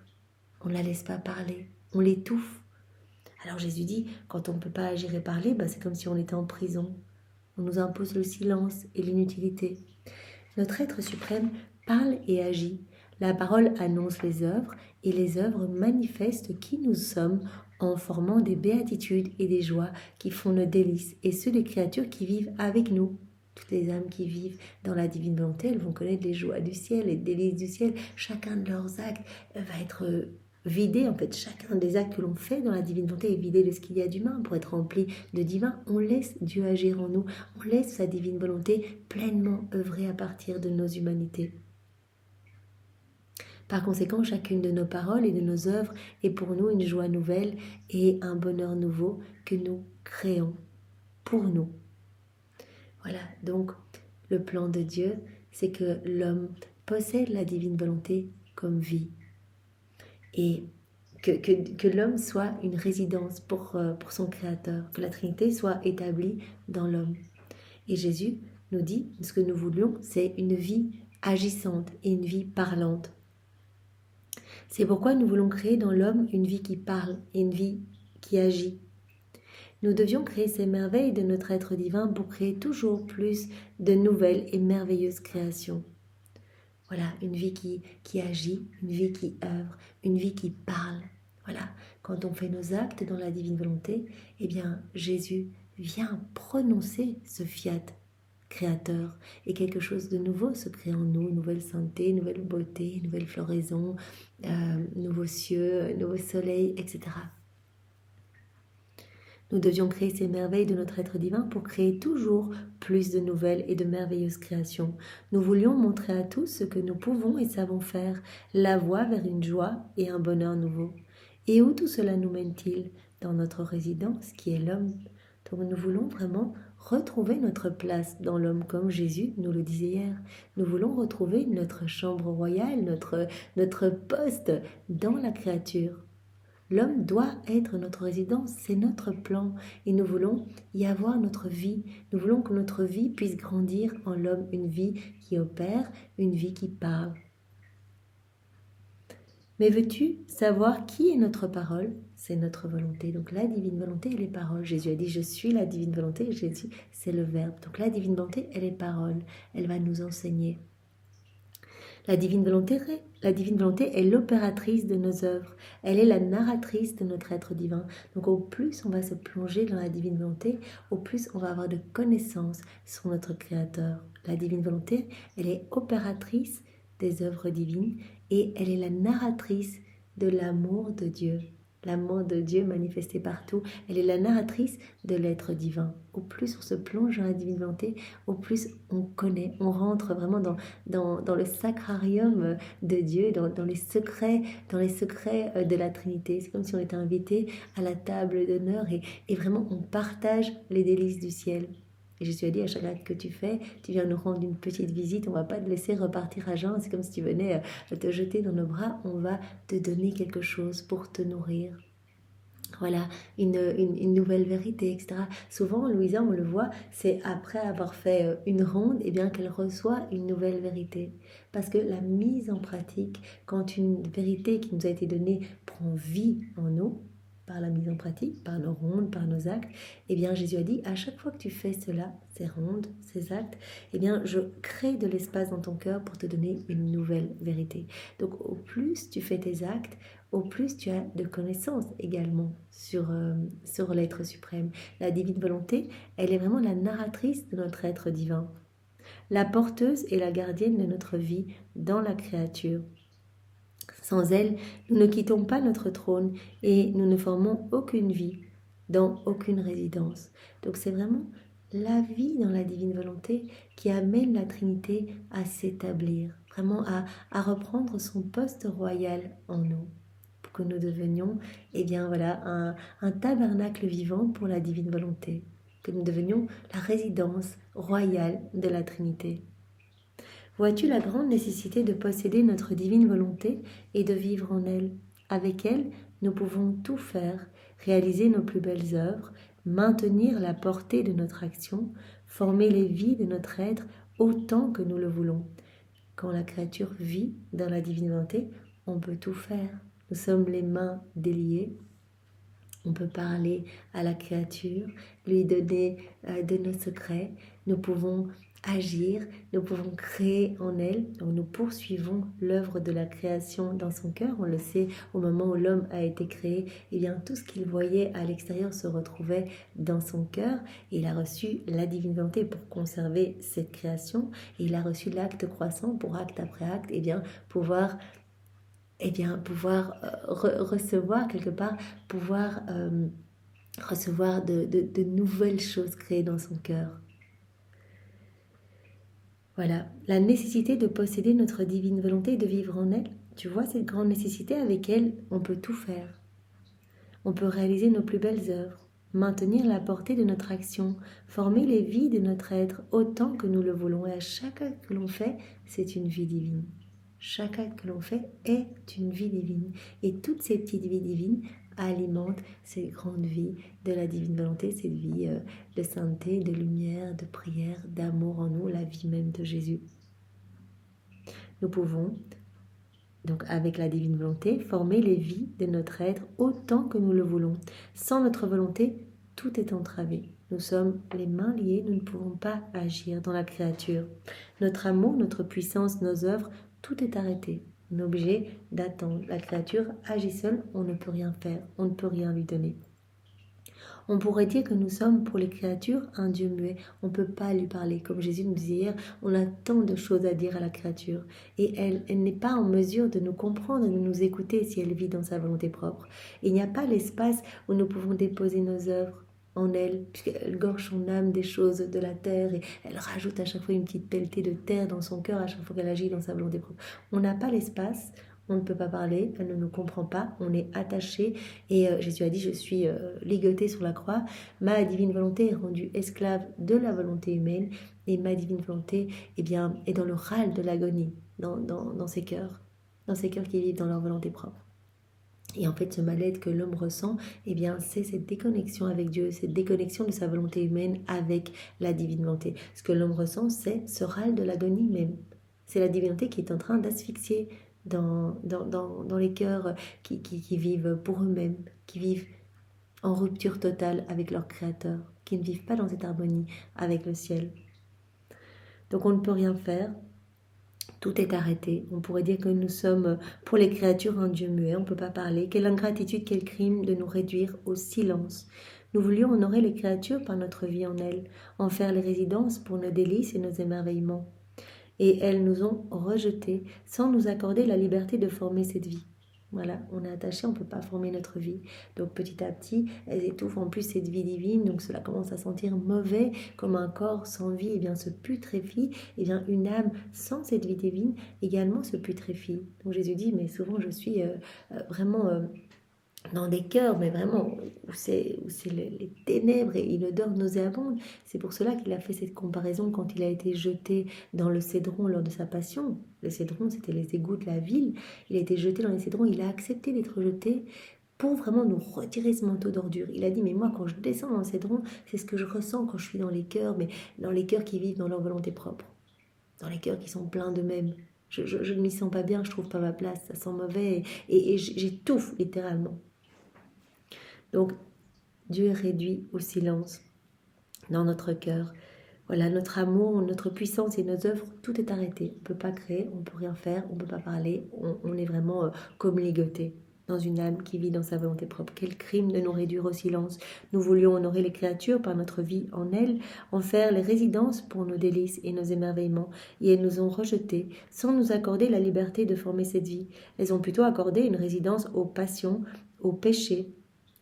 on ne la laisse pas parler, on l'étouffe. Alors Jésus dit, quand on ne peut pas agir et parler, c'est comme si on était en prison. On nous impose le silence et l'inutilité. Notre être suprême parle et agit. La parole annonce les œuvres et les œuvres manifestent qui nous sommes en formant des béatitudes et des joies qui font nos délices et ceux des créatures qui vivent avec nous. Toutes les âmes qui vivent dans la divine volonté, elles vont connaître les joies du ciel, les délices du ciel. Chacun de leurs actes va être vidé, chacun des actes que l'on fait dans la divine volonté est vidé de ce qu'il y a d'humain pour être rempli de divin. On laisse Dieu agir en nous, on laisse sa divine volonté pleinement œuvrer à partir de nos humanités. Par conséquent, chacune de nos paroles et de nos œuvres est pour nous une joie nouvelle et un bonheur nouveau que nous créons pour nous. Voilà, donc le plan de Dieu, c'est que l'homme possède la divine volonté comme vie. Et que l'homme soit une résidence pour son Créateur, que la Trinité soit établie dans l'homme. Et Jésus nous dit, ce que nous voulions, c'est une vie agissante et une vie parlante. C'est pourquoi nous voulons créer dans l'homme une vie qui parle et une vie qui agit. Nous devions créer ces merveilles de notre être divin pour créer toujours plus de nouvelles et merveilleuses créations. Voilà, une vie qui agit, une vie qui œuvre, une vie qui parle. Voilà, quand on fait nos actes dans la divine volonté, eh bien Jésus vient prononcer ce fiat créateur et quelque chose de nouveau se crée en nous, nouvelle sainteté, nouvelle beauté, nouvelle floraison, nouveaux cieux, nouveau soleil, etc. Nous devions créer ces merveilles de notre être divin pour créer toujours plus de nouvelles et de merveilleuses créations. Nous voulions montrer à tous ce que nous pouvons et savons faire, la voie vers une joie et un bonheur nouveau. Et où tout cela nous mène-t-il? Dans notre résidence qui est l'homme. Donc nous voulons vraiment retrouver notre place dans l'homme comme Jésus nous le disait hier. Nous voulons retrouver notre chambre royale, notre poste dans la créature. L'homme doit être notre résidence, c'est notre plan et nous voulons y avoir notre vie. Nous voulons que notre vie puisse grandir en l'homme, une vie qui opère, une vie qui parle. Mais veux-tu savoir qui est notre parole? C'est notre volonté. Donc la divine volonté, elle est parole. Jésus a dit, je suis la divine volonté. Jésus, c'est le verbe. Donc la divine volonté, elle est parole. Elle va nous enseigner. La divine volonté est l'opératrice de nos œuvres. Elle est la narratrice de notre être divin. Donc au plus on va se plonger dans la divine volonté, au plus on va avoir de connaissances sur notre Créateur. La divine volonté, elle est opératrice des œuvres divines et elle est la narratrice de l'amour de Dieu. L'amour de Dieu manifesté partout. Elle est la narratrice de l'être divin. Au plus on se plonge dans la divine volonté, au plus on connaît, on rentre vraiment dans le sacrarium de Dieu, dans les secrets de la Trinité. C'est comme si on était invité à la table d'honneur et vraiment on partage les délices du ciel. Et Jésus a dit, à chaque acte que tu fais, tu viens nous rendre une petite visite, on ne va pas te laisser repartir à jeun, c'est comme si tu venais te jeter dans nos bras, on va te donner quelque chose pour te nourrir. Voilà, une nouvelle vérité, etc. Souvent, Louisa, on le voit, c'est après avoir fait une ronde, eh bien qu'elle reçoit une nouvelle vérité. Parce que la mise en pratique, quand une vérité qui nous a été donnée prend vie en nous, par la mise en pratique, par nos rondes, par nos actes, eh bien Jésus a dit, à chaque fois que tu fais cela, ces rondes, ces actes, eh bien je crée de l'espace dans ton cœur pour te donner une nouvelle vérité. Donc au plus tu fais tes actes, au plus tu as de connaissances également sur l'être suprême. La divine volonté, elle est vraiment la narratrice de notre être divin, la porteuse et la gardienne de notre vie dans la créature. Sans elle, nous ne quittons pas notre trône et nous ne formons aucune vie dans aucune résidence. Donc c'est vraiment la vie dans la divine volonté qui amène la Trinité à s'établir, vraiment à reprendre son poste royal en nous, pour que nous devenions un tabernacle vivant pour la divine volonté, que nous devenions la résidence royale de la Trinité. Vois-tu la grande nécessité de posséder notre divine volonté et de vivre en elle? Avec elle, nous pouvons tout faire, réaliser nos plus belles œuvres, maintenir la portée de notre action, former les vies de notre être autant que nous le voulons. Quand la créature vit dans la divine volonté, on peut tout faire. Nous sommes les mains déliées. On peut parler à la créature, lui donner de nos secrets. Nous pouvons agir, nous pouvons créer en elle. Donc nous poursuivons l'œuvre de la création dans son cœur. On le sait, au moment où l'homme a été créé, eh bien, tout ce qu'il voyait à l'extérieur se retrouvait dans son cœur. Et il a reçu la divine volonté pour conserver cette création. Et il a reçu l'acte croissant pour acte après acte, pouvoir recevoir quelque part, recevoir de nouvelles choses créées dans son cœur. Voilà, la nécessité de posséder notre divine volonté et de vivre en elle. Tu vois cette grande nécessité, avec elle, on peut tout faire. On peut réaliser nos plus belles œuvres, maintenir la portée de notre action, former les vies de notre être autant que nous le voulons. Et à chaque acte que l'on fait, c'est une vie divine. Chaque acte que l'on fait est une vie divine. Et toutes ces petites vies divines alimentent cette grande vie de la divine volonté, cette vie de sainteté, de lumière, de prière, d'amour en nous, la vie même de Jésus. Nous pouvons, donc avec la divine volonté, former les vies de notre être autant que nous le voulons. Sans notre volonté, tout est entravé. Nous sommes les mains liées, nous ne pouvons pas agir dans la créature. Notre amour, notre puissance, nos œuvres, tout est arrêté. On est obligé d'attendre. La créature agit seule, on ne peut rien faire, on ne peut rien lui donner. On pourrait dire que nous sommes pour les créatures un Dieu muet. On ne peut pas lui parler. Comme Jésus nous disait hier, on a tant de choses à dire à la créature. Et elle n'est pas en mesure de nous comprendre, de nous écouter si elle vit dans sa volonté propre. Et il n'y a pas l'espace où nous pouvons déposer nos œuvres en elle, puisqu'elle gorge son âme des choses de la terre et elle rajoute à chaque fois une petite pelletée de terre dans son cœur à chaque fois qu'elle agit dans sa volonté propre. On n'a pas l'espace. On ne peut pas parler, elle ne nous comprend pas, on est attaché. Et Jésus a dit, je suis ligoté sur la croix. Ma divine volonté est rendue esclave de la volonté humaine. Et ma divine volonté est dans le râle de l'agonie, dans ces cœurs qui vivent dans leur volonté propre. Et en fait, ce mal-être que l'homme ressent, c'est cette déconnexion avec Dieu, cette déconnexion de sa volonté humaine avec la divine volonté. Ce que l'homme ressent, c'est ce râle de l'agonie même. C'est la divinité qui est en train d'asphyxier dans les cœurs qui vivent pour eux-mêmes, qui vivent en rupture totale avec leur Créateur, qui ne vivent pas dans cette harmonie avec le ciel. Donc on ne peut rien faire, tout est arrêté. On pourrait dire que nous sommes pour les créatures un Dieu muet, on ne peut pas parler. Quelle ingratitude, quel crime de nous réduire au silence. Nous voulions honorer les créatures par notre vie en elles, en faire les résidences pour nos délices et nos émerveillements. Et elles nous ont rejetés sans nous accorder la liberté de former cette vie. Voilà, on est attaché, on ne peut pas former notre vie. Donc petit à petit, elles étouffent en plus cette vie divine, donc cela commence à sentir mauvais, comme un corps sans vie, se putréfie. Une âme sans cette vie divine également se putréfie. Donc Jésus dit, mais souvent je suis vraiment... dans des cœurs, mais vraiment, où c'est les ténèbres et une odeur nauséabonde. C'est pour cela qu'il a fait cette comparaison quand il a été jeté dans le Cédron lors de sa passion. Le Cédron, c'était les égouts de la ville. Il a été jeté dans les Cédrons, il a accepté d'être jeté pour vraiment nous retirer ce manteau d'ordure. Il a dit, mais moi, quand je descends dans le Cédron, c'est ce que je ressens quand je suis dans les cœurs, mais dans les cœurs qui vivent dans leur volonté propre, dans les cœurs qui sont pleins d'eux-mêmes. Je ne m'y sens pas bien, je ne trouve pas ma place, ça sent mauvais, et j'étouffe littéralement. Donc, Dieu est réduit au silence dans notre cœur. Voilà, notre amour, notre puissance et nos œuvres, tout est arrêté. On ne peut pas créer, on ne peut rien faire, on ne peut pas parler. On est vraiment comme ligoté dans une âme qui vit dans sa volonté propre. Quel crime de nous réduire au silence. Nous voulions honorer les créatures par notre vie en elles, en faire les résidences pour nos délices et nos émerveillements. Et elles nous ont rejetés sans nous accorder la liberté de former cette vie. Elles ont plutôt accordé une résidence aux passions, aux péchés.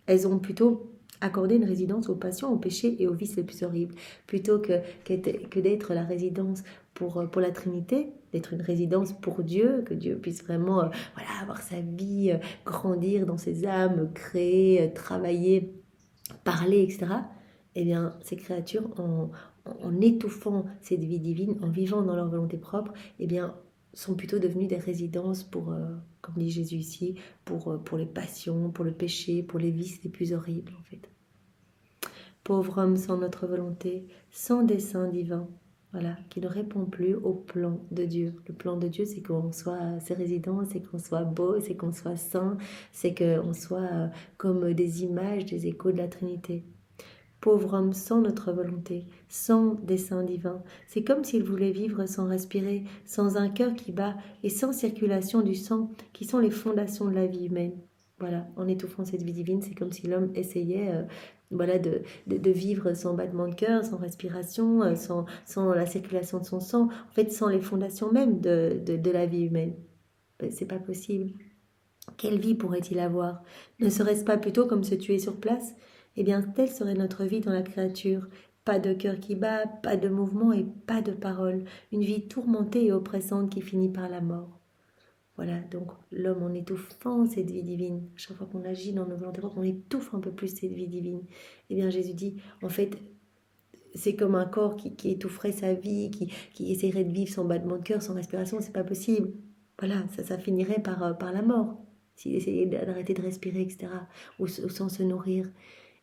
Elles ont plutôt accordé une résidence aux passions, aux péchés et aux vices les plus horribles, plutôt que d'être la résidence pour la Trinité, d'être une résidence pour Dieu, que Dieu puisse vraiment avoir sa vie, grandir dans ses âmes, créer, travailler, parler, etc. Ces créatures, en étouffant cette vie divine, en vivant dans leur volonté propre, sont plutôt devenues des résidences pour, comme dit Jésus ici, pour les passions, pour le péché, pour les vices les plus horribles en fait. Pauvre homme sans notre volonté, sans dessein divin, voilà, qui ne répond plus au plan de Dieu. Le plan de Dieu, c'est qu'on soit ses résidents, c'est qu'on soit beau, c'est qu'on soit saint, c'est qu'on soit comme des images, des échos de la Trinité. Pauvre homme sans notre volonté, sans dessein divin. C'est comme s'il voulait vivre sans respirer, sans un cœur qui bat et sans circulation du sang, qui sont les fondations de la vie humaine. Voilà, en étouffant cette vie divine, c'est comme si l'homme essayait de vivre sans battement de cœur, sans respiration, sans la circulation de son sang, en fait sans les fondations même de la vie humaine. C'est pas possible. Quelle vie pourrait-il avoir? Ne serait-ce pas plutôt comme se tuer sur place? Telle serait notre vie dans la créature. Pas de cœur qui bat, pas de mouvement et pas de parole. Une vie tourmentée et oppressante qui finit par la mort. Voilà, donc l'homme en étouffant cette vie divine, chaque fois qu'on agit dans nos volontés propres, on étouffe un peu plus cette vie divine. Jésus dit, en fait, c'est comme un corps qui étoufferait sa vie, qui essaierait de vivre sans battement de cœur, sans respiration, c'est pas possible. voilà, ça finirait par la mort, s'ils essayaient d'arrêter de respirer, etc., ou sans se nourrir.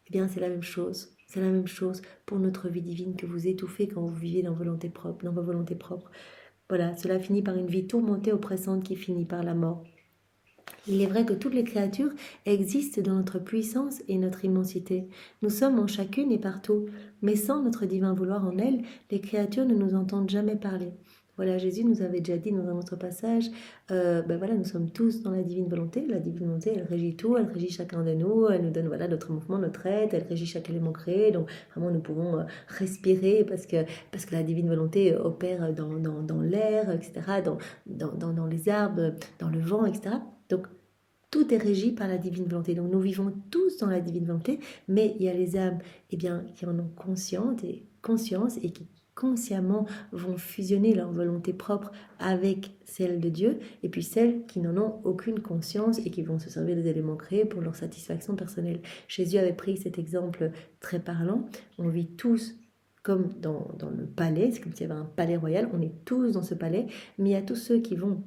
Eh bien, c'est la même chose. C'est la même chose pour notre vie divine que vous étouffez quand vous vivez dans volonté propre, dans vos volontés propres. Voilà, cela finit par une vie tourmentée, oppressante qui finit par la mort. Il est vrai que toutes les créatures existent dans notre puissance et notre immensité. Nous sommes en chacune et partout, mais sans notre divin vouloir en elles, les créatures ne nous entendent jamais parler. Voilà, Jésus nous avait déjà dit dans un autre passage, voilà, nous sommes tous dans la divine volonté. La divine volonté, elle régit tout, elle régit chacun de nous, elle nous donne voilà notre mouvement, notre aide, elle régit chaque élément créé. Donc vraiment, nous pouvons respirer parce que la divine volonté opère dans l'air, etc., dans les arbres, dans le vent, etc. Donc tout est régi par la divine volonté. Donc nous vivons tous dans la divine volonté, mais il y a les âmes qui en ont conscience et qui consciemment vont fusionner leur volonté propre avec celle de Dieu, et puis celles qui n'en ont aucune conscience et qui vont se servir des éléments créés pour leur satisfaction personnelle. Jésus avait pris cet exemple très parlant. On vit tous comme dans le palais, c'est comme s'il y avait un palais royal, on est tous dans ce palais, mais il y a tous ceux qui vont,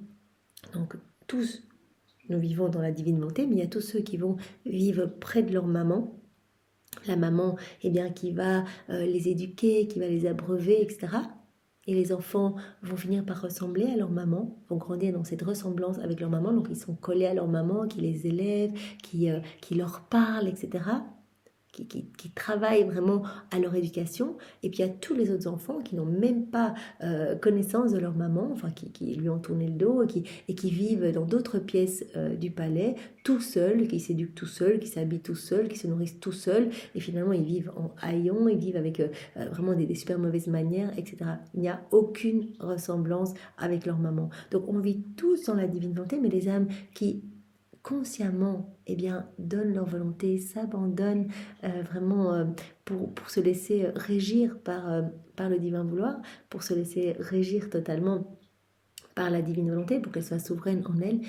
donc tous, nous vivons dans la divine volonté, mais il y a tous ceux qui vont vivre près de leur maman, la maman qui va les éduquer, qui va les abreuver, etc. Et les enfants vont finir par ressembler à leur maman, vont grandir dans cette ressemblance avec leur maman, donc ils sont collés à leur maman, qui les élève, qui leur parle, etc., qui travaillent vraiment à leur éducation. Et puis il y a tous les autres enfants qui n'ont même pas connaissance de leur maman, enfin qui lui ont tourné le dos et qui vivent dans d'autres pièces du palais, tout seuls, qui s'éduquent tout seuls, qui s'habillent tout seuls, qui se nourrissent tout seuls. Et finalement, ils vivent en haillons, ils vivent avec vraiment des super mauvaises manières, etc. Il n'y a aucune ressemblance avec leur maman. Donc on vit tous dans la divine volonté, mais les âmes qui consciemment donnent leur volonté, s'abandonnent vraiment pour se laisser régir par le divin vouloir, pour se laisser régir totalement par la divine volonté, pour qu'elle soit souveraine en elle,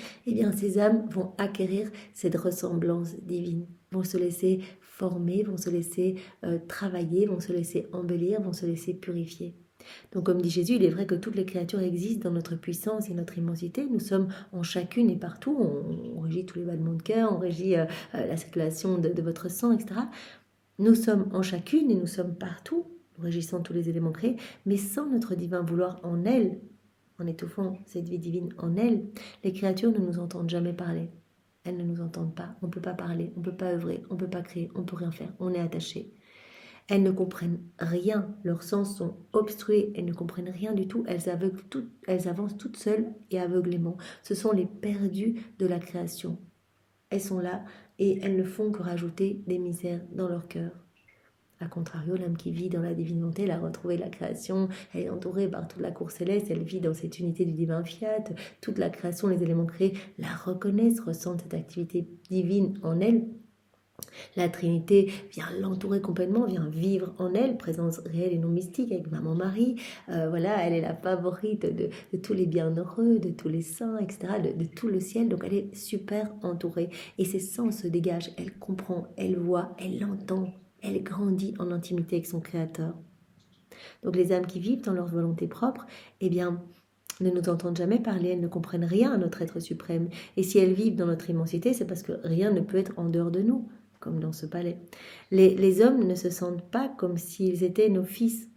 ces âmes vont acquérir cette ressemblance divine, vont se laisser former, vont se laisser travailler, vont se laisser embellir, vont se laisser purifier. Donc comme dit Jésus, il est vrai que toutes les créatures existent dans notre puissance et notre immensité. Nous sommes en chacune et partout. On régit tous les battements de cœur, on régit la circulation de votre sang, etc. Nous sommes en chacune et nous sommes partout, nous régissons tous les éléments créés, mais sans notre divin vouloir en elle, en étouffant cette vie divine en elle, les créatures ne nous entendent jamais parler. Elles ne nous entendent pas. On ne peut pas parler, on ne peut pas œuvrer, on ne peut pas créer, on ne peut rien faire. On est attaché. Elles ne comprennent rien, leurs sens sont obstrués, elles ne comprennent rien du tout, elles avancent toutes seules et aveuglément. Ce sont les perdues de la création. Elles sont là et elles ne font que rajouter des misères dans leur cœur. A contrario, l'âme qui vit dans la divine volonté, elle a retrouvé la création, elle est entourée par toute la cour céleste, elle vit dans cette unité du divin fiat, toute la création, les éléments créés la reconnaissent, ressentent cette activité divine en elle. La Trinité vient l'entourer complètement, vient vivre en elle, présence réelle et non mystique avec Maman Marie. Elle est la favorite de tous les bienheureux, de tous les saints, etc., de tout le ciel. Donc elle est super entourée. Et ses sens se dégagent. Elle comprend, elle voit, elle entend. Elle grandit en intimité avec son Créateur. Donc les âmes qui vivent dans leur volonté propre, ne nous entendent jamais parler, elles ne comprennent rien à notre être suprême. Et si elles vivent dans notre immensité, c'est parce que rien ne peut être en dehors de nous, comme dans ce palais. Les hommes ne se sentent pas comme s'ils étaient nos fils.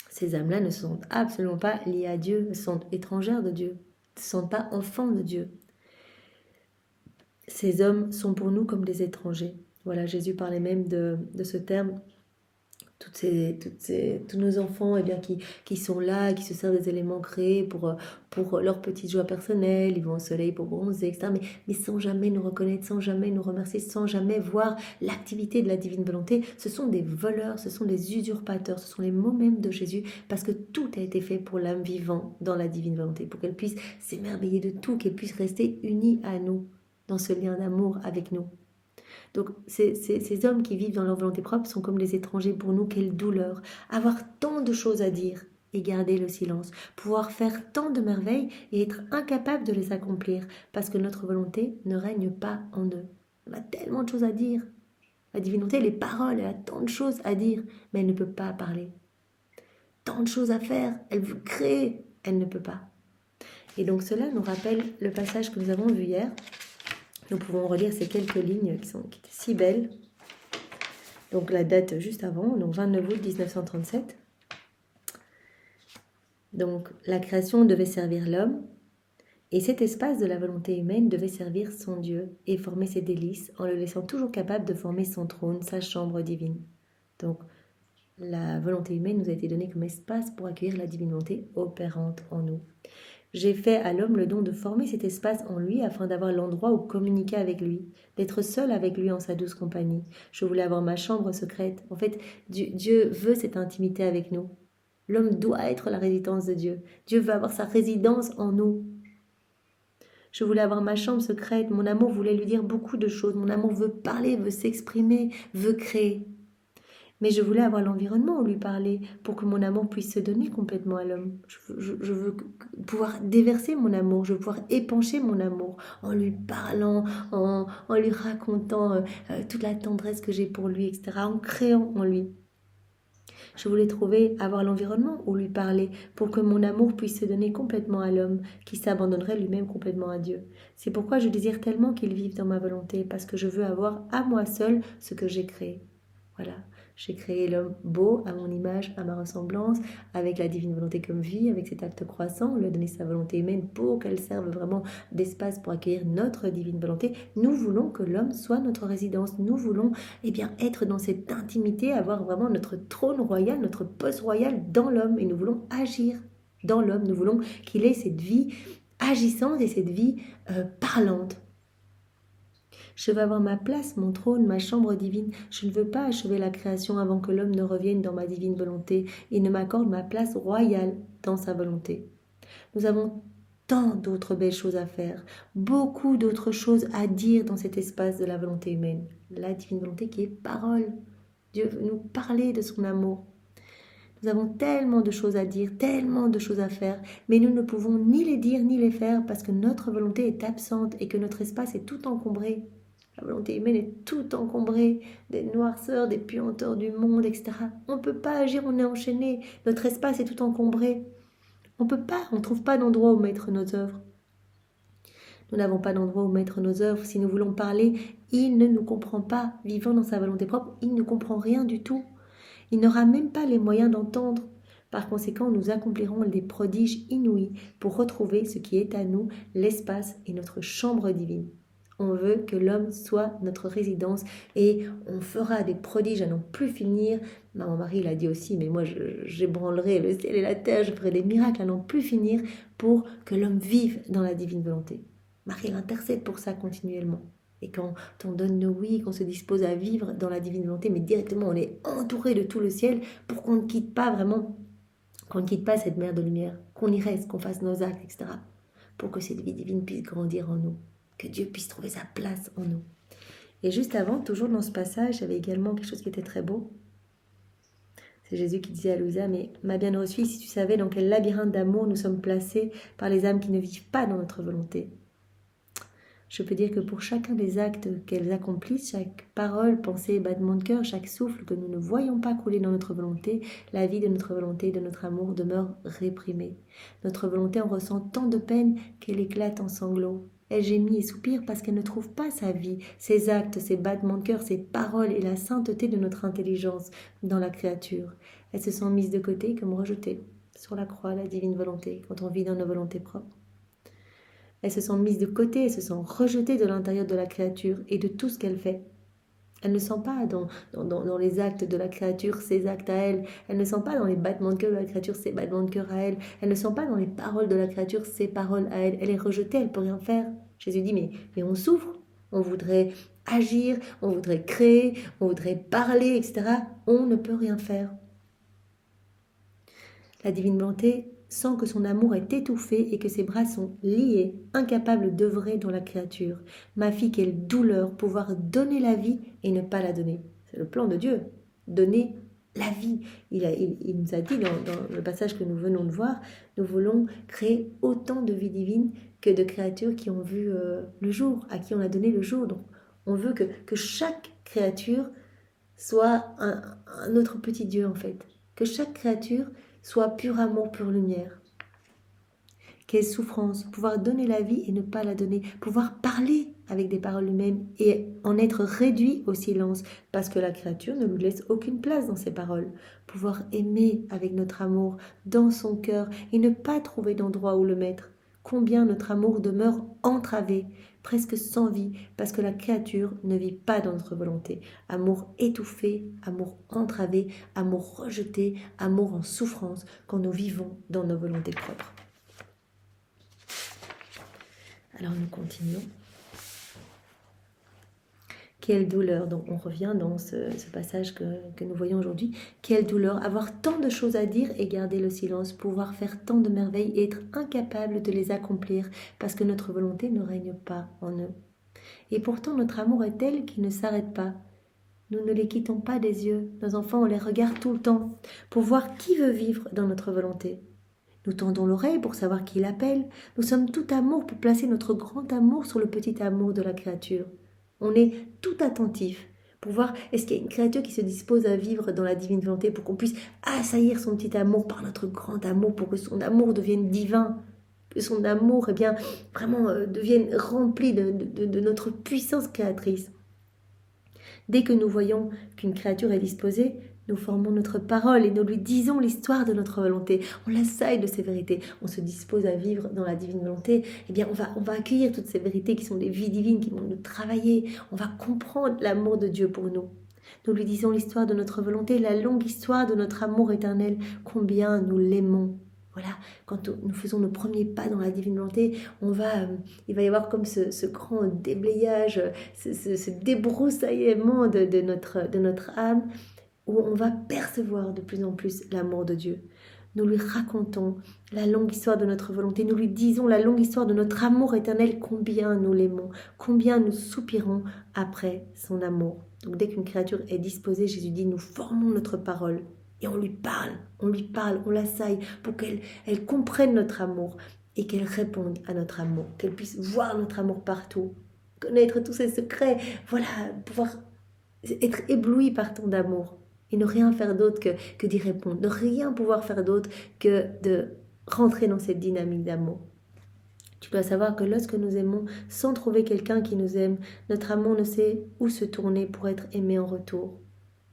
Ces âmes-là ne se sentent absolument pas liées à Dieu, elles sont étrangères de Dieu, ne se sentent pas enfants de Dieu. Ces hommes sont pour nous comme des étrangers. Voilà, Jésus parlait même de ce terme. Tous nos enfants qui sont là, qui se servent des éléments créés pour leur petite joie personnelle, ils vont au soleil pour bronzer, etc. Mais sans jamais nous reconnaître, sans jamais nous remercier, sans jamais voir l'activité de la divine volonté. Ce sont des voleurs, ce sont des usurpateurs, ce sont les mots mêmes de Jésus, parce que tout a été fait pour l'âme vivant dans la divine volonté, pour qu'elle puisse s'émerveiller de tout, qu'elle puisse rester unie à nous, dans ce lien d'amour avec nous. Donc ces hommes qui vivent dans leur volonté propre sont comme des étrangers pour nous. Quelle douleur, avoir tant de choses à dire et garder le silence, pouvoir faire tant de merveilles et être incapable de les accomplir parce que notre volonté ne règne pas en eux. On a tellement de choses à dire. La divine volonté, les paroles, elle a tant de choses à dire, mais elle ne peut pas parler. Tant de choses à faire, elle veut créer, elle ne peut pas. Et donc cela nous rappelle le passage que nous avons vu hier. Nous pouvons relire ces quelques lignes qui étaient si belles. Donc la date juste avant, donc 29 août 1937. Donc la création devait servir l'homme, et cet espace de la volonté humaine devait servir son Dieu et former ses délices en le laissant toujours capable de former son trône, sa chambre divine. Donc la volonté humaine nous a été donnée comme espace pour accueillir la divine volonté opérante en nous. J'ai fait à l'homme le don de former cet espace en lui afin d'avoir l'endroit où communiquer avec lui, d'être seul avec lui en sa douce compagnie. Je voulais avoir ma chambre secrète. En fait, Dieu veut cette intimité avec nous. L'homme doit être la résidence de Dieu. Dieu veut avoir sa résidence en nous. Je voulais avoir ma chambre secrète. Mon amour voulait lui dire beaucoup de choses. Mon amour veut parler, veut s'exprimer, veut créer. Mais je voulais avoir l'environnement où lui parler pour que mon amour puisse se donner complètement à l'homme. Je veux pouvoir déverser mon amour, je veux pouvoir épancher mon amour en lui parlant, en lui racontant toute la tendresse que j'ai pour lui, etc., en créant en lui. Je voulais avoir l'environnement où lui parler pour que mon amour puisse se donner complètement à l'homme qui s'abandonnerait lui-même complètement à Dieu. C'est pourquoi je désire tellement qu'il vive dans ma volonté, parce que je veux avoir à moi seul ce que j'ai créé. Voilà. J'ai créé l'homme beau à mon image, à ma ressemblance, avec la divine volonté comme vie, avec cet acte croissant. On lui a donné sa volonté humaine pour qu'elle serve vraiment d'espace pour accueillir notre divine volonté. Nous voulons que l'homme soit notre résidence. Nous voulons être dans cette intimité, avoir vraiment notre trône royal, notre poste royal dans l'homme. Et nous voulons agir dans l'homme. Nous voulons qu'il ait cette vie agissante et cette vie parlante. Je veux avoir ma place, mon trône, ma chambre divine. Je ne veux pas achever la création avant que l'homme ne revienne dans ma divine volonté et ne m'accorde ma place royale dans sa volonté. Nous avons tant d'autres belles choses à faire, beaucoup d'autres choses à dire dans cet espace de la volonté humaine. La divine volonté qui est parole. Dieu veut nous parler de son amour. Nous avons tellement de choses à dire, tellement de choses à faire, mais nous ne pouvons ni les dire ni les faire parce que notre volonté est absente et que notre espace est tout encombré. La volonté humaine est tout encombrée, des noirceurs, des puanteurs du monde, etc. On ne peut pas agir, on est enchaîné. Notre espace est tout encombré. On ne trouve pas d'endroit où mettre nos œuvres. Nous n'avons pas d'endroit où mettre nos œuvres. Si nous voulons parler, il ne nous comprend pas. Vivant dans sa volonté propre, il ne comprend rien du tout. Il n'aura même pas les moyens d'entendre. Par conséquent, nous accomplirons des prodiges inouïs pour retrouver ce qui est à nous, l'espace et notre chambre divine. On veut que l'homme soit notre résidence et on fera des prodiges à n'en plus finir. Mon mari l'a dit aussi, mais moi j'ébranlerai le ciel et la terre, je ferai des miracles à n'en plus finir pour que l'homme vive dans la divine volonté. Marie intercède pour ça continuellement. Et quand on donne nos oui, qu'on se dispose à vivre dans la divine volonté, mais directement on est entouré de tout le ciel pour qu'on ne quitte pas vraiment, qu'on ne quitte pas cette mer de lumière, qu'on y reste, qu'on fasse nos actes, etc. Pour que cette vie divine puisse grandir en nous. Que Dieu puisse trouver sa place en nous. Et juste avant, toujours dans ce passage, il y avait également quelque chose qui était très beau. C'est Jésus qui disait à Louisa, mais ma bienheureuse fille, si tu savais dans quel labyrinthe d'amour nous sommes placés par les âmes qui ne vivent pas dans notre volonté. Je peux dire que pour chacun des actes qu'elles accomplissent, chaque parole, pensée, battement de cœur, chaque souffle que nous ne voyons pas couler dans notre volonté, la vie de notre volonté, de notre amour demeure réprimée. Notre volonté en ressent tant de peine qu'elle éclate en sanglots. Elle gémit et soupire parce qu'elle ne trouve pas sa vie, ses actes, ses battements de cœur, ses paroles et la sainteté de notre intelligence dans la créature. Elle se sent mise de côté comme rejetée sur la croix, la divine volonté, quand on vit dans nos volontés propres. Elles se sont mises de côté, elles se sont rejetées de l'intérieur de la créature et de tout ce qu'elle fait. Elle ne sent pas dans les actes de la créature ses actes à elle. Elle ne sent pas dans les battements de cœur de la créature ses battements de cœur à elle. Elle ne sent pas dans les paroles de la créature ses paroles à elle. Elle est rejetée, elle ne peut rien faire. Jésus dit, mais on souffre. On voudrait agir, on voudrait créer, on voudrait parler, etc. On ne peut rien faire. La divine volonté sent que son amour est étouffé et que ses bras sont liés, incapables d'œuvrer dans la créature. Ma fille, quelle douleur, pouvoir donner la vie et ne pas la donner. C'est le plan de Dieu, donner la vie. Il nous a dit dans le passage que nous venons de voir, nous voulons créer autant de vie divine que de créatures qui ont vu le jour, à qui on a donné le jour. Donc on veut que chaque créature soit un autre petit Dieu en fait. Que chaque créature soit pur amour, pure lumière. Quelle souffrance, pouvoir donner la vie et ne pas la donner, pouvoir parler avec des paroles humaines et en être réduit au silence, parce que la créature ne nous laisse aucune place dans ses paroles. Pouvoir aimer avec notre amour dans son cœur et ne pas trouver d'endroit où le mettre. Combien notre amour demeure entravé, presque sans vie, parce que la créature ne vit pas dans notre volonté. Amour étouffé, amour entravé, amour rejeté, amour en souffrance, quand nous vivons dans nos volontés propres. Alors nous continuons. Quelle douleur, donc on revient dans ce passage que nous voyons aujourd'hui. Quelle douleur, avoir tant de choses à dire et garder le silence, pouvoir faire tant de merveilles et être incapable de les accomplir parce que notre volonté ne règne pas en eux. Et pourtant notre amour est tel qu'il ne s'arrête pas. Nous ne les quittons pas des yeux. Nos enfants, on les regarde tout le temps pour voir qui veut vivre dans notre volonté. Nous tendons l'oreille pour savoir qui l'appelle. Nous sommes tout amour pour placer notre grand amour sur le petit amour de la créature. On est tout attentif pour voir est-ce qu'il y a une créature qui se dispose à vivre dans la divine volonté pour qu'on puisse assaillir son petit amour par notre grand amour, pour que son amour devienne divin, que son amour vraiment devienne rempli de notre puissance créatrice. Dès que nous voyons qu'une créature est disposée, nous formons notre parole et nous lui disons l'histoire de notre volonté. On l'assaille de ces vérités. On se dispose à vivre dans la divine volonté. Eh bien, on va accueillir toutes ces vérités qui sont des vies divines, qui vont nous travailler. On va comprendre l'amour de Dieu pour nous. Nous lui disons l'histoire de notre volonté, la longue histoire de notre amour éternel. Combien nous l'aimons. Voilà, quand nous faisons nos premiers pas dans la divine volonté, il va y avoir comme ce grand déblayage, ce débroussaillement de notre âme, où on va percevoir de plus en plus l'amour de Dieu. Nous lui racontons la longue histoire de notre volonté, nous lui disons la longue histoire de notre amour éternel, combien nous l'aimons, combien nous soupirons après son amour. Donc dès qu'une créature est disposée, Jésus dit, nous formons notre parole et on lui parle, on l'assaille pour qu'elle comprenne notre amour et qu'elle réponde à notre amour, qu'elle puisse voir notre amour partout, connaître tous ses secrets, voilà, pouvoir être éblouie par ton amour. Et ne rien faire d'autre que d'y répondre. Ne rien pouvoir faire d'autre que de rentrer dans cette dynamique d'amour. Tu dois savoir que lorsque nous aimons sans trouver quelqu'un qui nous aime, notre amour ne sait où se tourner pour être aimé en retour.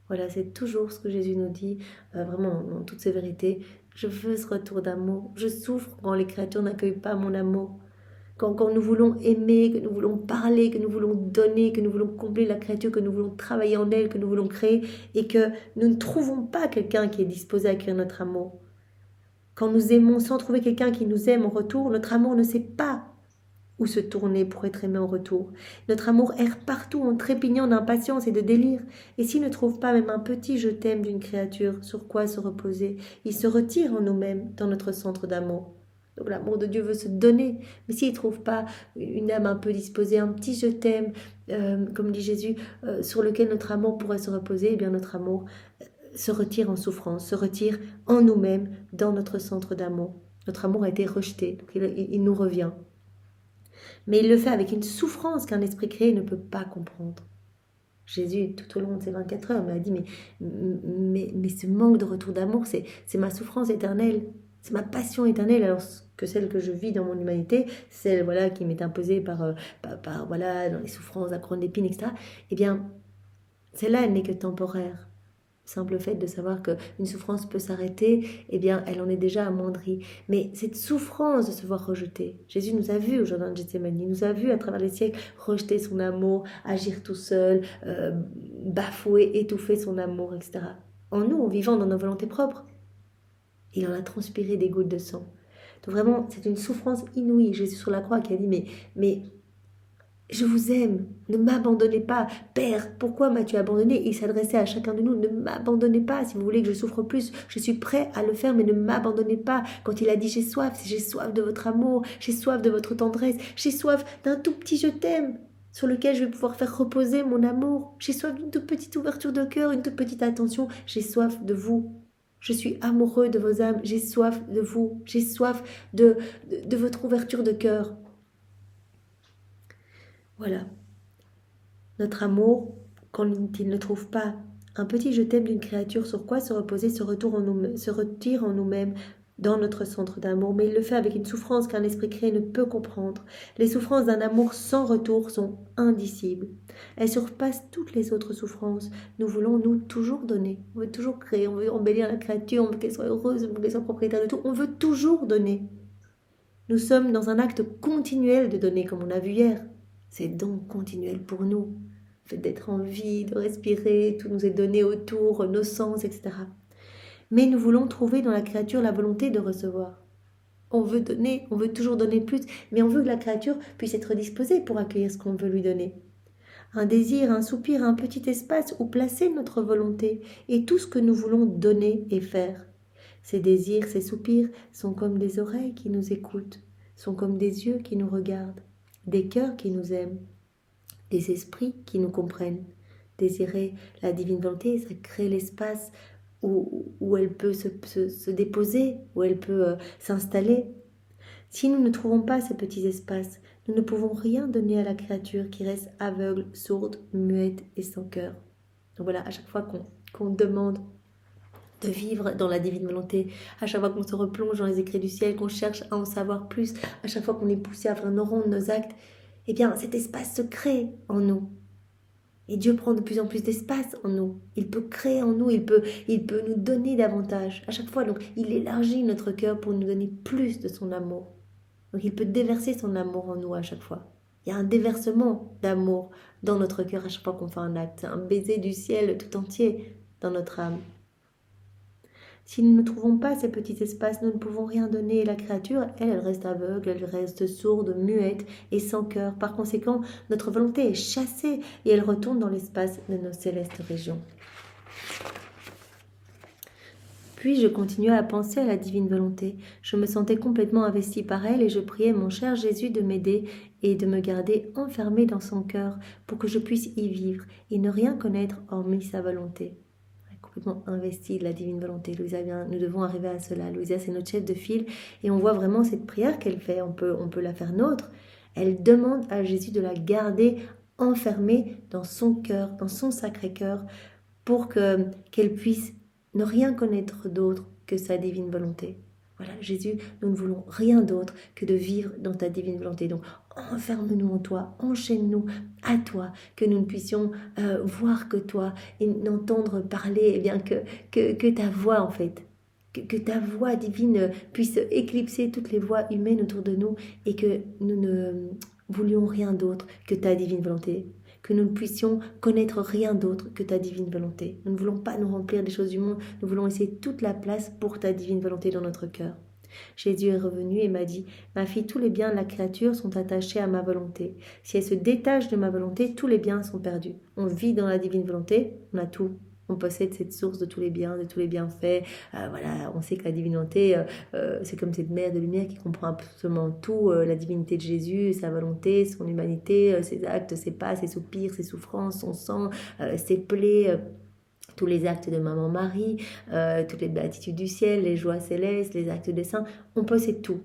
Voilà, c'est toujours ce que Jésus nous dit, vraiment dans toutes ses vérités. Je veux ce retour d'amour. Je souffre quand les créatures n'accueillent pas mon amour. Quand nous voulons aimer, que nous voulons parler, que nous voulons donner, que nous voulons combler la créature, que nous voulons travailler en elle, que nous voulons créer, et que nous ne trouvons pas quelqu'un qui est disposé à accueillir notre amour. Quand nous aimons sans trouver quelqu'un qui nous aime en retour, notre amour ne sait pas où se tourner pour être aimé en retour. Notre amour erre partout en trépignant d'impatience et de délire. Et s'il ne trouve pas même un petit je t'aime d'une créature sur quoi se reposer, il se retire en nous-mêmes dans notre centre d'amour. Donc l'amour de Dieu veut se donner, mais s'il ne trouve pas une âme un peu disposée, un petit je t'aime, comme dit Jésus, sur lequel notre amour pourrait se reposer, eh bien notre amour se retire en souffrance, se retire en nous-mêmes, dans notre centre d'amour. Notre amour a été rejeté, donc il nous revient. Mais il le fait avec une souffrance qu'un esprit créé ne peut pas comprendre. Jésus, tout au long de ces 24 heures, m'a dit, mais ce manque de retour d'amour, c'est ma souffrance éternelle. C'est ma passion éternelle, alors que celle que je vis dans mon humanité, celle voilà, qui m'est imposée par voilà, dans les souffrances, la couronne d'épines, etc. Eh bien, celle-là, elle n'est que temporaire. Le simple fait de savoir qu'une souffrance peut s'arrêter, eh bien, elle en est déjà amoindrie. Mais cette souffrance de se voir rejeté, Jésus nous a vus au jardin de Gethsémani, il nous a vus à travers les siècles rejeter son amour, agir tout seul, bafouer, étouffer son amour, etc. En nous, en vivant dans nos volontés propres, il en a transpiré des gouttes de sang. Donc vraiment, c'est une souffrance inouïe. Jésus sur la croix qui a dit, mais je vous aime, ne m'abandonnez pas. Père, pourquoi m'as-tu abandonné? Il s'adressait à chacun de nous, ne m'abandonnez pas. Si vous voulez que je souffre plus, je suis prêt à le faire, mais ne m'abandonnez pas. Quand il a dit j'ai soif de votre amour, j'ai soif de votre tendresse, j'ai soif d'un tout petit je t'aime, sur lequel je vais pouvoir faire reposer mon amour. J'ai soif d'une toute petite ouverture de cœur, une toute petite attention. J'ai soif de vous. Je suis amoureux de vos âmes, j'ai soif de vous, j'ai soif de votre ouverture de cœur. Voilà. Notre amour, quand il ne trouve pas un petit je t'aime d'une créature sur quoi se reposer, se retire en nous-mêmes dans notre centre d'amour, mais il le fait avec une souffrance qu'un esprit créé ne peut comprendre. Les souffrances d'un amour sans retour sont indicibles. Elles surpassent toutes les autres souffrances. Nous voulons, nous, toujours donner. On veut toujours créer, on veut embellir la créature, on veut qu'elle soit heureuse, on veut qu'elle soit propriétaire de tout. On veut toujours donner. Nous sommes dans un acte continuel de donner, comme on a vu hier. C'est donc continuel pour nous. Le fait d'être en vie, de respirer, tout nous est donné autour, nos sens, etc. Mais nous voulons trouver dans la créature la volonté de recevoir. On veut donner, on veut toujours donner plus, mais on veut que la créature puisse être disposée pour accueillir ce qu'on veut lui donner. Un désir, un soupir, un petit espace où placer notre volonté et tout ce que nous voulons donner et faire. Ces désirs, ces soupirs sont comme des oreilles qui nous écoutent, sont comme des yeux qui nous regardent, des cœurs qui nous aiment, des esprits qui nous comprennent. Désirer la divine volonté, ça crée l'espace où elle peut se déposer, où elle peut s'installer. Si nous ne trouvons pas ces petits espaces, nous ne pouvons rien donner à la créature qui reste aveugle, sourde, muette et sans cœur. Donc voilà, à chaque fois qu'on demande de vivre dans la divine volonté, à chaque fois qu'on se replonge dans les écrits du ciel, qu'on cherche à en savoir plus, à chaque fois qu'on est poussé à faire nos rondes, nos actes, eh bien cet espace se crée en nous. Et Dieu prend de plus en plus d'espace en nous. Il peut créer en nous, il peut nous donner davantage. À chaque fois, donc, il élargit notre cœur pour nous donner plus de son amour. Donc il peut déverser son amour en nous à chaque fois. Il y a un déversement d'amour dans notre cœur à chaque fois qu'on fait un acte. C'est un baiser du ciel tout entier dans notre âme. Si nous ne trouvons pas ces petits espaces, nous ne pouvons rien donner. Et la créature, elle reste aveugle, elle reste sourde, muette et sans cœur. Par conséquent, notre volonté est chassée et elle retourne dans l'espace de nos célestes régions. Puis je continuais à penser à la divine volonté. Je me sentais complètement investie par elle et je priais mon cher Jésus de m'aider et de me garder enfermée dans son cœur pour que je puisse y vivre et ne rien connaître hormis sa volonté. Complètement investie de la divine volonté. Louisa, bien, nous devons arriver à cela. Louisa, c'est notre chef de file et on voit vraiment cette prière qu'elle fait. On peut la faire nôtre. Elle demande à Jésus de la garder enfermée dans son cœur, dans son sacré cœur, pour qu'elle puisse ne rien connaître d'autre que sa divine volonté. Voilà, Jésus, nous ne voulons rien d'autre que de vivre dans ta divine volonté. Donc, enferme-nous en toi, enchaîne-nous à toi, que nous ne puissions voir que toi et n'entendre parler, eh bien que ta voix, en fait, que ta voix divine puisse éclipser toutes les voix humaines autour de nous et que nous ne voulions rien d'autre que ta divine volonté. Que nous ne puissions connaître rien d'autre que ta divine volonté. Nous ne voulons pas nous remplir des choses du monde, nous voulons laisser toute la place pour ta divine volonté dans notre cœur. Jésus est revenu et m'a dit « Ma fille, tous les biens de la créature sont attachés à ma volonté. Si elle se détache de ma volonté, tous les biens sont perdus. On vit dans la divine volonté, on a tout. On possède cette source de tous les biens, de tous les bienfaits. Voilà, on sait que la divinité, c'est comme cette mère de lumière qui comprend absolument tout. La divinité de Jésus, sa volonté, son humanité, ses actes, ses pas, ses soupirs, ses souffrances, son sang, ses plaies, tous les actes de Maman Marie, toutes les béatitudes du ciel, les joies célestes, les actes des saints. On possède tout.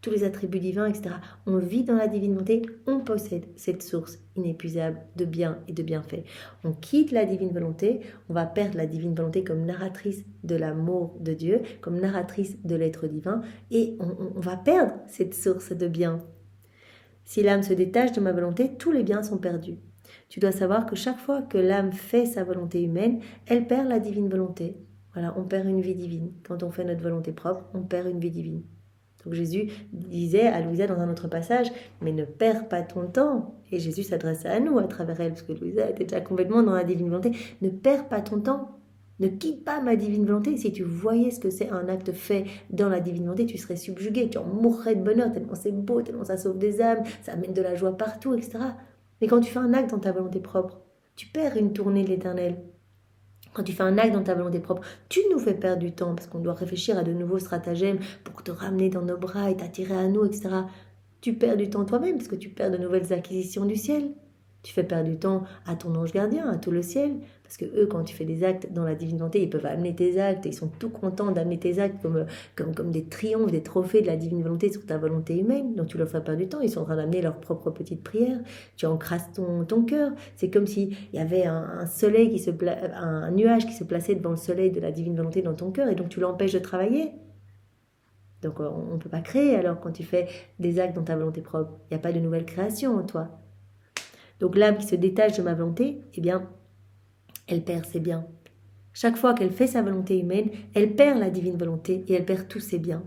Tous les attributs divins, etc. On vit dans la divine volonté, on possède cette source inépuisable de bien et de bienfaits. On quitte la divine volonté, on va perdre la divine volonté comme narratrice de l'amour de Dieu, comme narratrice de l'être divin, et on va perdre cette source de bien. Si l'âme se détache de ma volonté, tous les biens sont perdus. Tu dois savoir que chaque fois que l'âme fait sa volonté humaine, elle perd la divine volonté. Voilà, on perd une vie divine. Quand on fait notre volonté propre, on perd une vie divine. Donc Jésus disait à Louisa dans un autre passage, mais ne perds pas ton temps. Et Jésus s'adresse à nous à travers elle, parce que Louisa était déjà complètement dans la divine volonté. Ne perds pas ton temps. Ne quitte pas ma divine volonté. Si tu voyais ce que c'est un acte fait dans la divine volonté, tu serais subjugué, tu en mourrais de bonheur, tellement c'est beau, tellement ça sauve des âmes, ça amène de la joie partout, etc. Mais quand tu fais un acte dans ta volonté propre, tu perds une tournée de l'Éternel. Quand tu fais un acte dans ta volonté propre, tu nous fais perdre du temps parce qu'on doit réfléchir à de nouveaux stratagèmes pour te ramener dans nos bras et t'attirer à nous, etc. Tu perds du temps toi-même parce que tu perds de nouvelles acquisitions du ciel. Tu fais perdre du temps à ton ange gardien, à tout le ciel. Parce que eux, quand tu fais des actes dans la divine volonté, ils peuvent amener tes actes. Ils sont tout contents d'amener tes actes comme des triomphes, des trophées de la divine volonté sur ta volonté humaine. Donc tu leur fais perdre du temps. Ils sont en train d'amener leur propre petite prière. Tu encrasses ton cœur. C'est comme s'il y avait un nuage qui se plaçait devant le soleil de la divine volonté dans ton cœur. Et donc tu l'empêches de travailler. Donc on ne peut pas créer alors quand tu fais des actes dans ta volonté propre. Il n'y a pas de nouvelle création en toi. Donc l'âme qui se détache de ma volonté, eh bien, elle perd ses biens. Chaque fois qu'elle fait sa volonté humaine, elle perd la divine volonté et elle perd tous ses biens.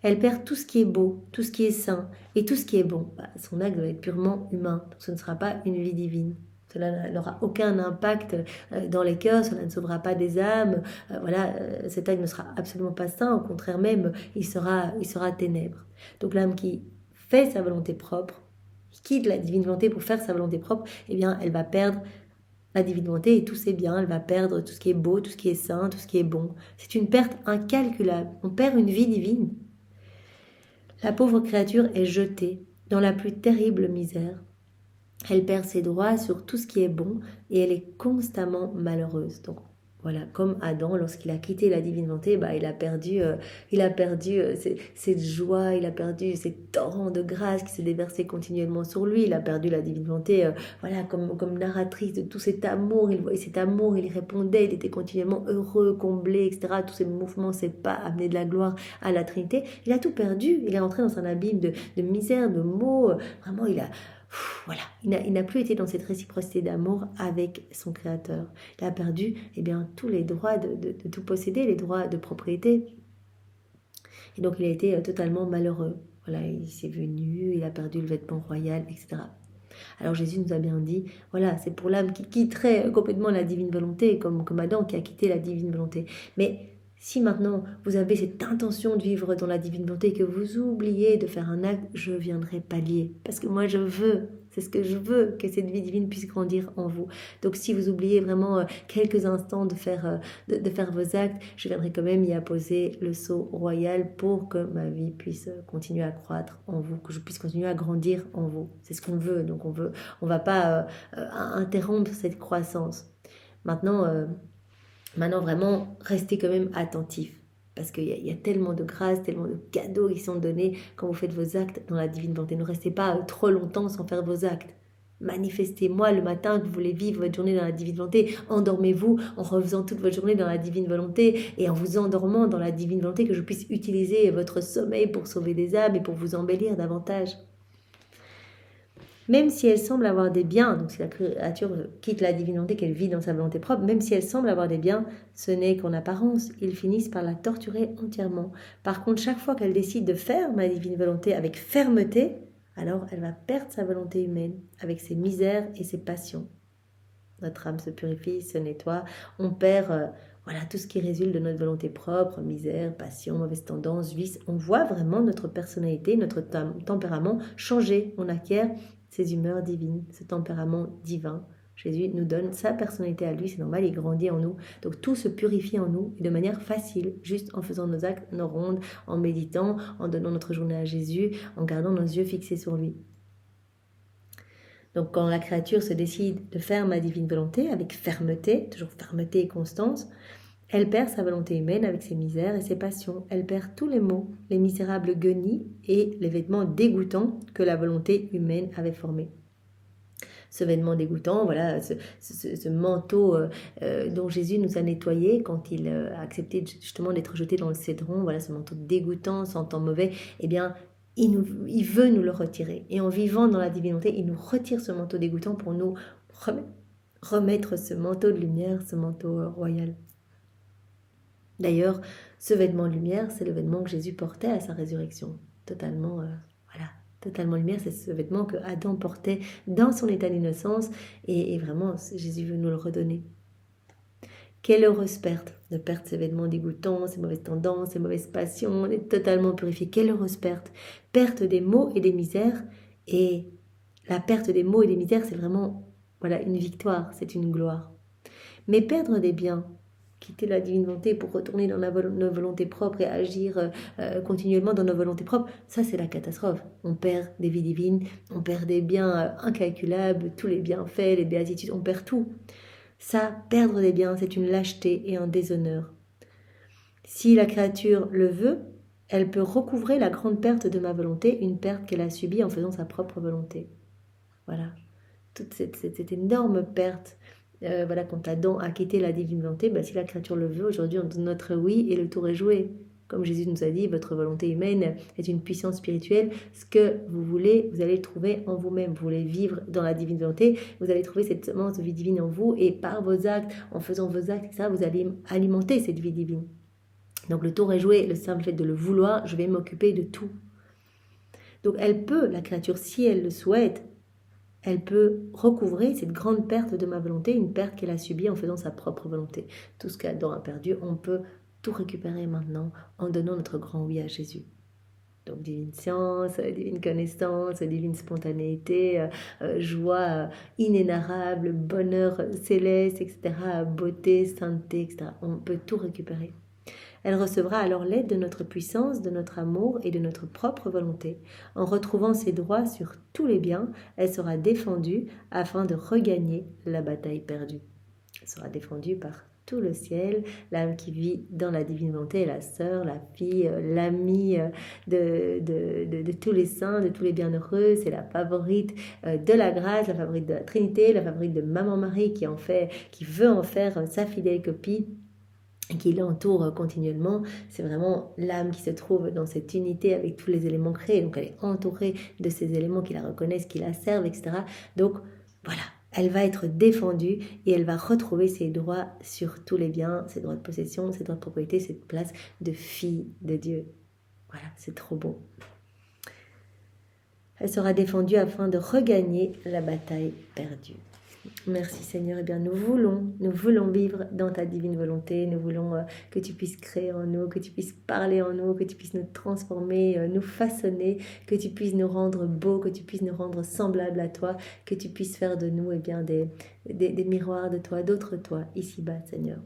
Elle perd tout ce qui est beau, tout ce qui est saint et tout ce qui est bon. Son acte doit être purement humain, donc ce ne sera pas une vie divine. Cela n'aura aucun impact dans les cœurs, cela ne sauvera pas des âmes. Cet acte ne sera absolument pas saint, au contraire même, il sera ténèbres. Donc l'âme qui fait sa volonté propre, qui quitte la divine volonté pour faire sa volonté propre, eh bien elle va perdre la divine volonté et tous ses biens, elle va perdre tout ce qui est beau, tout ce qui est saint, tout ce qui est bon. C'est une perte incalculable. On perd une vie divine. La pauvre créature est jetée dans la plus terrible misère. Elle perd ses droits sur tout ce qui est bon et elle est constamment malheureuse. Donc voilà, comme Adam, lorsqu'il a quitté la divine volonté, il a perdu, cette joie, il a perdu ces torrents de grâce qui se déversaient continuellement sur lui. Il a perdu la divine volonté, comme narratrice de tout cet amour. Il voyait cet amour, il y répondait, il était continuellement heureux, comblé, etc. Tous ces mouvements, ces pas amenés de la gloire à la Trinité. Il a tout perdu. Il est entré dans un abîme de misère, de maux. Vraiment, il n'a plus été dans cette réciprocité d'amour avec son Créateur. Il a perdu tous les droits de tout posséder, les droits de propriété. Et donc il a été totalement malheureux. Voilà, il s'est vu nu, il a perdu le vêtement royal, etc. Alors Jésus nous a bien dit, voilà, c'est pour l'âme qui quitterait complètement la divine volonté, comme Adam qui a quitté la divine volonté. Mais si maintenant vous avez cette intention de vivre dans la divine volonté, que vous oubliez de faire un acte, je viendrai pallier. Parce que moi je veux, c'est ce que je veux, que cette vie divine puisse grandir en vous. Donc si vous oubliez vraiment quelques instants de faire vos actes, je viendrai quand même y apposer le sceau royal pour que ma vie puisse continuer à croître en vous, que je puisse continuer à grandir en vous. C'est ce qu'on veut, donc on va pas interrompre cette croissance. Maintenant, vraiment, restez quand même attentifs. Parce qu'il y a tellement de grâce, tellement de cadeaux qui sont donnés quand vous faites vos actes dans la divine volonté. Ne restez pas trop longtemps sans faire vos actes. Manifestez-moi le matin que vous voulez vivre votre journée dans la divine volonté. Endormez-vous en refaisant toute votre journée dans la divine volonté et en vous endormant dans la divine volonté, que je puisse utiliser votre sommeil pour sauver des âmes et pour vous embellir davantage. Même si elle semble avoir des biens, donc si la créature quitte la divine volonté, qu'elle vit dans sa volonté propre, même si elle semble avoir des biens, ce n'est qu'en apparence, ils finissent par la torturer entièrement. Par contre, chaque fois qu'elle décide de faire ma divine volonté avec fermeté, alors elle va perdre sa volonté humaine, avec ses misères et ses passions. Notre âme se purifie, se nettoie, on perd tout ce qui résulte de notre volonté propre, misère, passion, mauvaise tendance, vice. On voit vraiment notre personnalité, notre tempérament changer. On acquiert ces humeurs divines, ce tempérament divin. Jésus nous donne sa personnalité à lui, c'est normal, il grandit en nous. Donc tout se purifie en nous et de manière facile, juste en faisant nos actes, nos rondes, en méditant, en donnant notre journée à Jésus, en gardant nos yeux fixés sur lui. Donc quand la créature se décide de faire ma divine volonté avec fermeté, toujours fermeté et constance, elle perd sa volonté humaine avec ses misères et ses passions. Elle perd tous les maux, les misérables guenilles et les vêtements dégoûtants que la volonté humaine avait formés. Ce vêtement dégoûtant, voilà, ce manteau dont Jésus nous a nettoyés quand il a accepté justement d'être jeté dans le cédron, voilà, ce manteau dégoûtant, sentant mauvais, eh bien, il veut nous le retirer. Et en vivant dans la divinité, il nous retire ce manteau dégoûtant pour nous remettre ce manteau de lumière, ce manteau royal. D'ailleurs, ce vêtement de lumière, c'est le vêtement que Jésus portait à sa résurrection. Totalement lumière, c'est ce vêtement que Adam portait dans son état d'innocence. Et vraiment, Jésus veut nous le redonner. Quelle heureuse perte de perdre ces vêtements dégoûtants, ces mauvaises tendances, ces mauvaises passions. On est totalement purifié. Quelle heureuse perte. Perte des maux et des misères. Et la perte des maux et des misères, c'est vraiment une victoire, c'est une gloire. Mais perdre des biens, quitter la divine volonté pour retourner dans nos volontés propres et agir continuellement dans nos volontés propres, ça c'est la catastrophe. On perd des vies divines, on perd des biens incalculables, tous les bienfaits, les béatitudes, on perd tout. Ça, perdre des biens, c'est une lâcheté et un déshonneur. Si la créature le veut, elle peut recouvrer la grande perte de ma volonté, une perte qu'elle a subie en faisant sa propre volonté. Voilà, toute cette énorme perte. Quand Adam a quitté la divine volonté, si la créature le veut, aujourd'hui on donne notre oui et le tour est joué. Comme Jésus nous a dit, votre volonté humaine est une puissance spirituelle. Ce que vous voulez, vous allez le trouver en vous-même. Vous voulez vivre dans la divine volonté, vous allez trouver cette semence de vie divine en vous et par vos actes, en faisant vos actes, etc., vous allez alimenter cette vie divine. Donc le tour est joué, le simple fait de le vouloir, je vais m'occuper de tout. Donc elle peut, la créature, si elle le souhaite, elle peut recouvrer cette grande perte de ma volonté, une perte qu'elle a subie en faisant sa propre volonté. Tout ce qu'Adam a perdu, on peut tout récupérer maintenant en donnant notre grand oui à Jésus. Donc divine science, divine connaissance, divine spontanéité, joie inénarrable, bonheur céleste, etc., beauté, sainteté, etc. On peut tout récupérer. Elle recevra alors l'aide de notre puissance, de notre amour et de notre propre volonté. En retrouvant ses droits sur tous les biens, elle sera défendue afin de regagner la bataille perdue. Elle sera défendue par tout le ciel, l'âme qui vit dans la divine volonté, la sœur, la fille, l'amie de tous les saints, de tous les bienheureux. C'est la favorite de la grâce, la favorite de la Trinité, la favorite de Maman Marie qui veut en faire sa fidèle copie et qui l'entoure continuellement. C'est vraiment l'âme qui se trouve dans cette unité avec tous les éléments créés. Donc elle est entourée de ces éléments qui la reconnaissent, qui la servent, etc. Donc voilà, elle va être défendue et elle va retrouver ses droits sur tous les biens, ses droits de possession, ses droits de propriété, cette place de fille de Dieu. Voilà, c'est trop beau. Elle sera défendue afin de regagner la bataille perdue. Merci Seigneur, eh bien nous voulons vivre dans ta divine volonté, nous voulons que tu puisses créer en nous, que tu puisses parler en nous, que tu puisses nous transformer, nous façonner, que tu puisses nous rendre beaux, que tu puisses nous rendre semblables à toi, que tu puisses faire de nous eh bien, des miroirs de toi, d'autres toi, ici-bas Seigneur.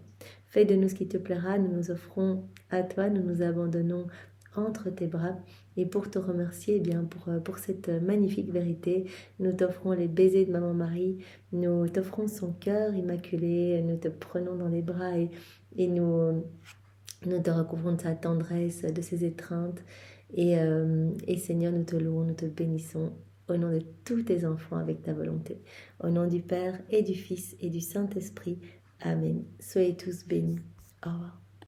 Fais de nous ce qui te plaira, nous nous offrons à toi, nous nous abandonnons entre tes bras et pour te remercier eh bien, pour cette magnifique vérité, nous t'offrons les baisers de Maman Marie, nous t'offrons son cœur immaculé, nous te prenons dans les bras et nous te recouvrons de sa tendresse, de ses étreintes et Seigneur, nous te louons, nous te bénissons au nom de tous tes enfants avec ta volonté. Au nom du Père et du Fils et du Saint-Esprit. Amen. Soyez tous bénis. Au revoir.